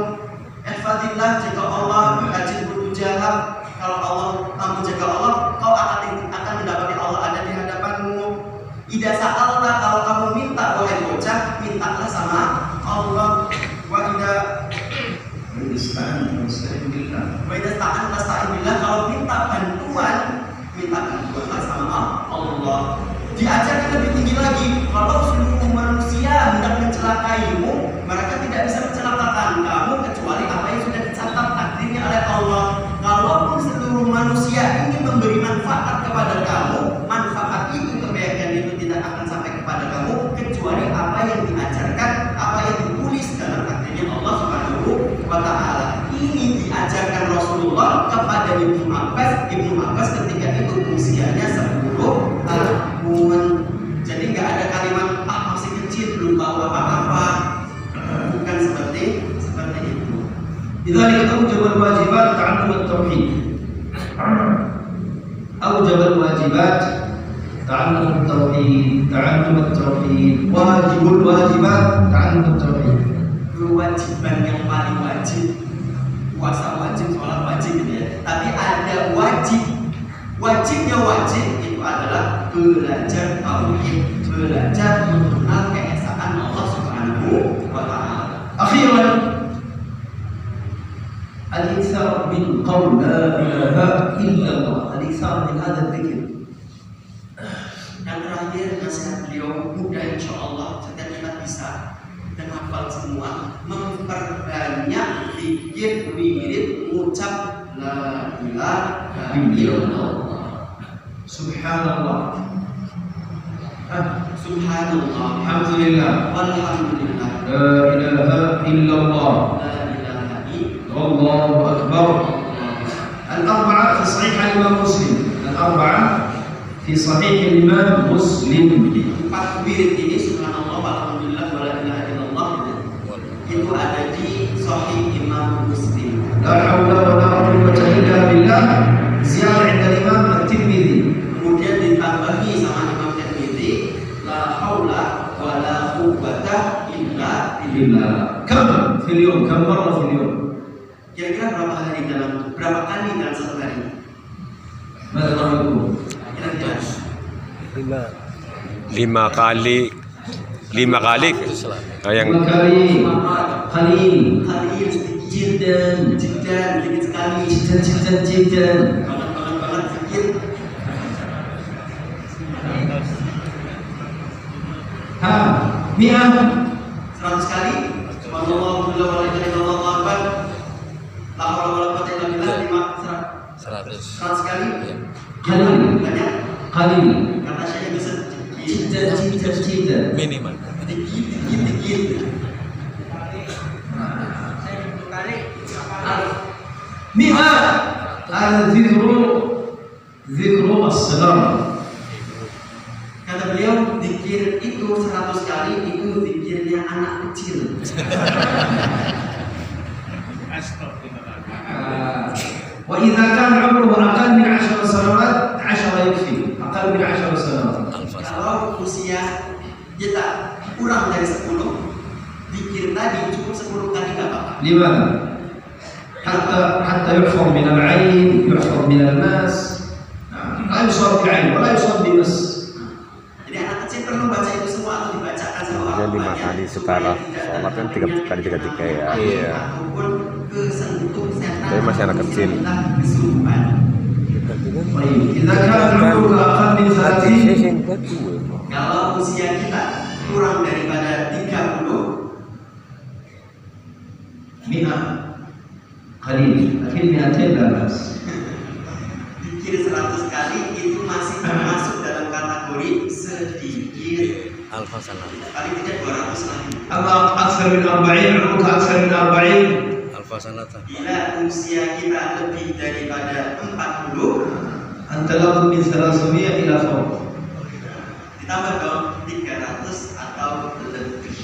Ihfadillah, jaga Allah, rajin berujaha. Kalau Allah kamu jaga Allah, kau akan mendapati Allah ada di hadapanmu. Idza sa'alta, kalau kamu minta wahai bocah, mintalah sama Allah. Wa idza ista'an nasta'in billah, kalau minta bantuan, minta bantuan sama Allah. Diajarkan lebih tinggi lagi, kalau seluruh manusia hendak mencelakaimu, mereka tidak bisa mencelakakan kamu kecuali apa yang sudah dicatat takdirnya oleh Allah. Kalaupun seluruh manusia ingin memberi manfaat kepada kamu, manfaat itu, kebaikan itu tidak akan sampai kepada kamu kecuali apa yang diajarkan, apa yang ditulis dalam takdirnya Allah Subhanahu wa taala. Ini diajarkan Rasulullah kepada Ibnu Abbas ketika itu usianya 10 tahun. Jadi nggak ada kalimat masih kecil belum tahu apa-apa. Bukan seperti itu. لذلك أوجب الواجبات تعلم التوحيد. أوجب الواجبات تعلم التوحيد. واجب الواجبات تعلم التوحيد. Kewajiban yang paling wajib, puasa wajib, sholat wajib gitu ya. Tapi ada wajibnya wajib itu adalah belajar tauhid, belajar mengenal keesaan Allah Subhanahu wa taala. أخيرا الإكثار من قول لا إله إلا الله. الإكثار من هذا الذكر. Yang terakhir nasihat beliau, mudah insya Allah setiap kita bisa dan hafal semua, memperbanyak zikir, wirid, ucap la ilaha illallah. Subhanallah. Subhanallah, Alhamdulillah. walhamdulillah, La ilaha illallah. la ilaha illallah. Allahu Akbar. الأربعة في صحيح الإمام مسلم. الأربعة في صحيح الإمام مسلم. 4 wirid ini subhanallah, walhamdulillah, wa la ilaha illallah itu ada di Sahih Imam Muslim. لا حول ولا قوة إلا بالله. زيادة عند الإمام الترمذي. Kemudian ditambahi sama Imam Tirmidzi, la haula wa la quwwata illa billah. كم في اليوم؟ كم مرة في اليوم؟ Kira-kira berapa kali dalam satu hari? ماذا رأيكم؟ Kira-kira 5 kali yang 5 kali. قليل Kali sedikit جدا sedikit sekali, جدا. banget sedikit. ها 100. 100 kali. Subhanallah, walhamdulillah, wa la ilaha illallah, Allahu akbar. La haula wa la quwwata illa billah. 100 kali. قليل Banyak. قليل Karena saya bisa sedikit. جدا. minimal. Dikit. 100. هذا ذكر الصغر. Kata beliau, zikir itu 100 kali itu zikirnya anak kecil. وإذا كان عمره أقل من 10 سنوات 10 يكفي. أقل من 10 سنوات. Kalau usia kita kurang dari 10, zikir tadi cukup 10 kali nggak apa-apa. لماذا؟ حتى يحفظ من العين، يحفظ من الماس. لا يصاب بعين ولا يصاب بمس. Jadi anak kecil perlu baca itu semua atau dibacakan sama orang Dia 5 tuanya kali supaya setara tidak sholat kan ada 3 kali 3 ya. ataupun kesentuh setan. Tapi masih anak kecil. Kesurupan. طيب إذا كان عمرك أقل من 30 Kalau usia kita kurang daripada 30, 100 قليل لكن 200 لا بأس. dikir 100 kali itu masih termasuk dalam kategori sedikit. Al-Fasalah. Paling tidak 200 lagi. أما أكثر من 40 عمرك أكثر من 40 Al-Fasalah. Bila usia kita lebih daripada 40, أنت لابد من 300 إلى فوق. ditambah dong 300 atau lebih.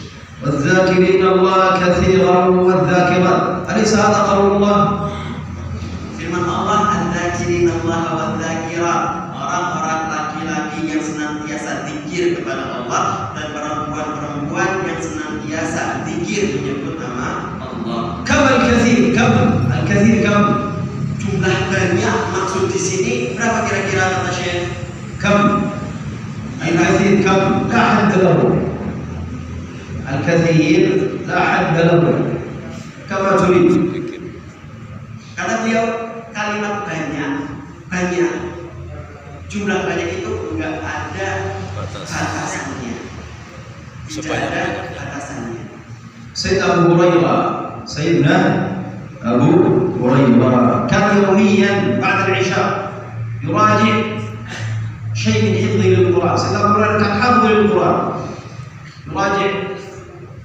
والذاكرين الله كثيرا والذاكرات أليس هذا قول الله؟ Firman Allah, "Adz-dzakirina Allah wadz-dzakirat", orang-orang laki-laki yang senantiasa zikir kepada Allah dan perempuan-perempuan yang senantiasa zikir menyebut nama Allah. كم الكثير؟ كم الكثير كم؟ Jumlah banyak maksud di sini berapa kira-kira kata Syekh? كم؟ الكثير كم؟ لا حد له. الكثير لا حد له كما تريد. Kata beliau, kalimat banyak, banyak. Jumlah banyak itu enggak ada batasannya. Tidak ada batasannya. سيدنا أبو هريرة كان يوميا بعد العشاء يراجع شيء من حفظه للقرآن. سيدنا أبو هريرة كان حافظ للقرآن، يراجع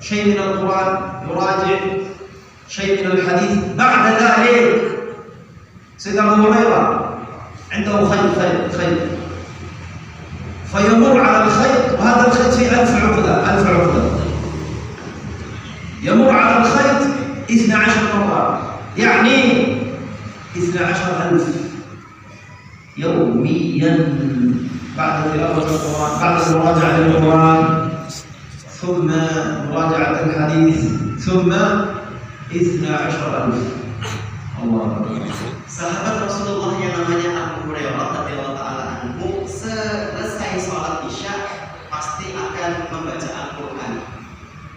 شيء من القرآن، يراجع شيء من الحديث. بعد ذلك سيدنا أبو هريرة عنده خيط فيمر على الخيط وهذا الخيط فيه 1000 عقدة يمر على الخيط 12 مرة، يعني 12,000 يوميا بعد تلاوة القرآن، بعد مراجعة القرآن، ثم مراجعة الحديث، ثم 12,000. الله أكبر. Sahabat Rasulullah yang namanya Abu Hurairah radhiyallahu taala anhu selesai sholat Isya pasti akan membaca Al-Qur'an.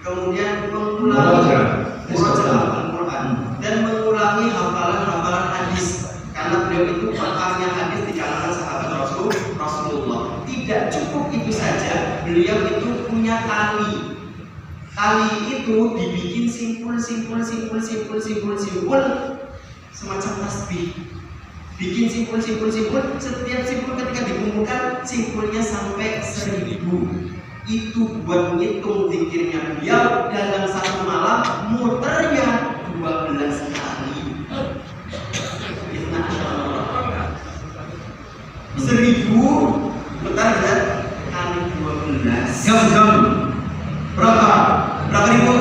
Kemudian mengulangi Al-Qur'an dan mengulangi hafalan-hafalan hadis. Karena beliau itu pakarnya hadis di kalangan sahabat Rasulullah. Tidak cukup itu saja, beliau itu punya tali. Tali itu dibikin simpul semacam tasbih. Bikin simpul. Setiap simpul ketika dikumpulkan simpulnya sampai 1000. Itu buat menghitung zikirnya beliau dalam satu malam muternya 12 kali. 1000 muter kan kali 12. Jam berapa ribu?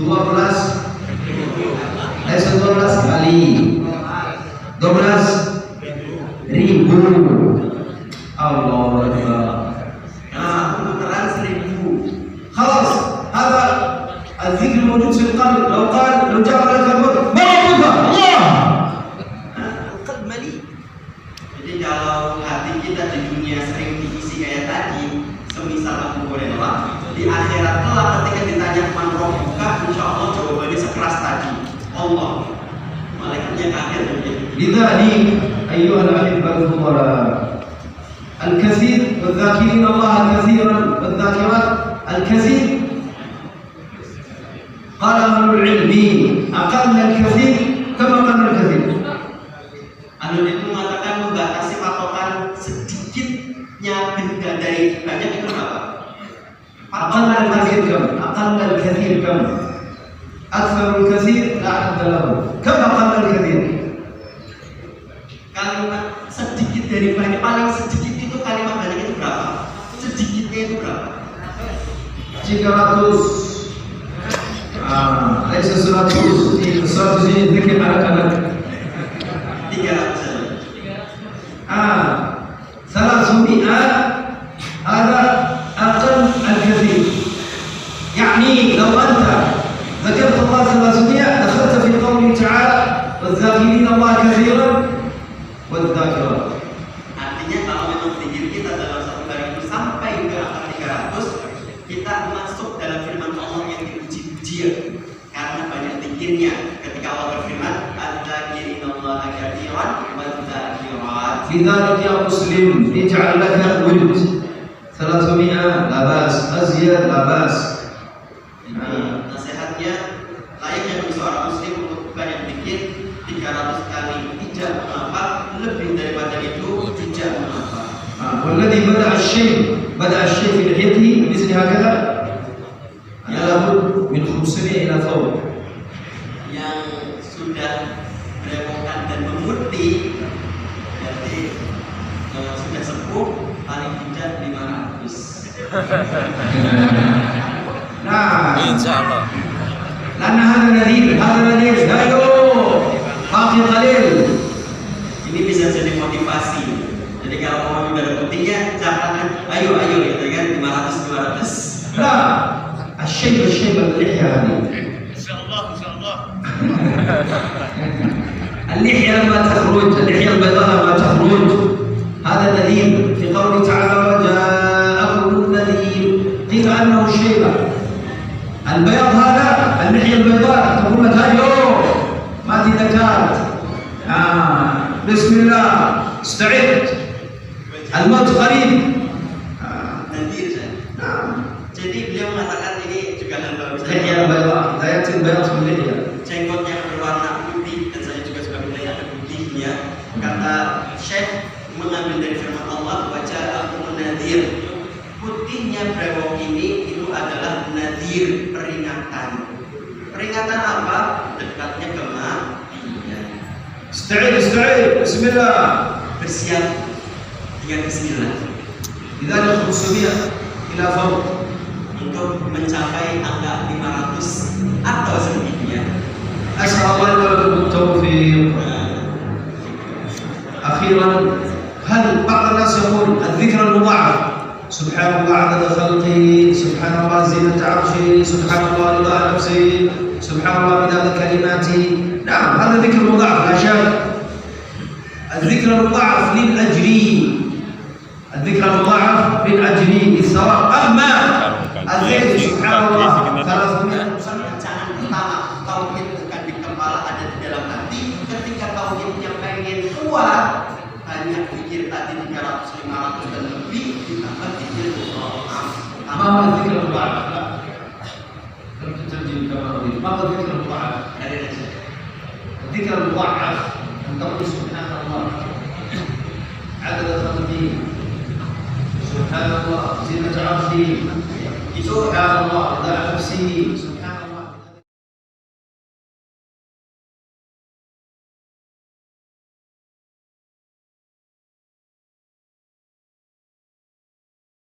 12. 12 kali 12 ribu. Allah Akbar. Muteran 1000. خلاص هذا الذكر موجود في القلب. لو جاء لك الموت ما ربك الله. Qalb mali. Jadi kalau hati kita di dunia sering diisi kayak tadi, semisal Abu Hurairah, di akhirat kelak ketika ditanya man rabbuka, insyaallah jawabannya sekeras tadi, Allah. Malaikatnya kaget begitu. لذلك أيها الأحبة الفضلاء الكثير والذاكرين الله كثيرا والذاكرات الكثير قال أهل العلم أقل الكثير كما قل الكثير. Anu itu mengatakan membatasi patokan sedikitnya benda dari banyak itu apa? أقل الكثير كم؟ أقل الكثير كم؟ أكثر الكثير لا حد له. كم أقل الكثير؟ Kalimat sedikit dari banyak, paling sedikit itu kalimat banyak itu berapa? Sedikitnya itu berapa? 300. ليس 100 ini ذكر على كلام. 300. 300 هذا أقل الكثير. يعني لو أنت ذكرت الله 300 دخلت في قوله تعالى والذاكرين الله كثيرا والذاكرات. Artinya kalau memang zikir kita dalam satu hari itu sampai ke angka 300, kita masuk dalam firman Allah yang dipuji-puji لذلك يا مسلم اجعل لك ورد 300 لا بأس أزيد لا بأس. Nasihatnya layaknya bagi seorang muslim untuk banyak pikir 300 kali tidak mengapa, lebih daripada itu tidak mengapa. والذي بدأ الشيء في لحيته مثل هكذا لابد من 500 إلى فوق. Yang sudah berewokan dan memutih berarti sudah sepuh paling tidak 500. Nah, Insyaallah. لأن هذا نذير ayo باقي قليل. Ini bisa jadi motivasi. Jadi kalau mau juga putihnya, jangan ayo gitu kan 500 200. لا الشيب اللحية هذه Insyaallah, insyaallah. اللحية لما تخرج، اللحية البيضاء لما تخرج هذا نذير. في قوله تعالى وجاءكم النذير قيل أنه الشيبة. البياض هذا اللحية البيضاء تقول لك هايو ما تذكرت. بسم الله استعد الموت قريب. Nanti jadi beliau mengatakan ini juga hal bagus. اللحية البيضاء لا يأتي البياض في اللحية. Jenggot yang berwarna putih, dan saya juga suka melihat ada putihnya. Kata Syekh mengambil dari firman Allah, wajah aku nadir. Putihnya brewok ini itu adalah nadir, peringatan. Peringatan apa? Dekatnya kematian. استعد بسم الله. Bersiap dengan bismillah لذلك 500 إلى فوق. untuk mencapai angka 500 atau selebihnya. أسأل الله لكم التوفيق. أخيرا هل بعض الناس يقول الذكر المضاعف سبحان الله عدد خلقه، سبحان الله زينة عرشه، سبحان الله رضا نفسه، سبحان الله مداد كلماته. نعم هذا ذكر مضاعف لا شك. الذكر المضاعف للأجر، الذكر المضاعف للأجر للثواب. أما الذكر سبحان الله 300 Bacaan pertama, tauhid bukan di kepala, ada di dalam hati. Ketika tauhidnya pengen kuat, banyak pikir tadi 300, 500 dan lebih, ditambah pikir ما هو الذكر المضاعف؟ لا لم تترجم كما أريد. ما هو الذكر المضاعف؟ الذكر المضاعف أن تقول سبحان الله عدد خلقه، سبحان الله زينة عرشه، سبحان الله رضا نفسه،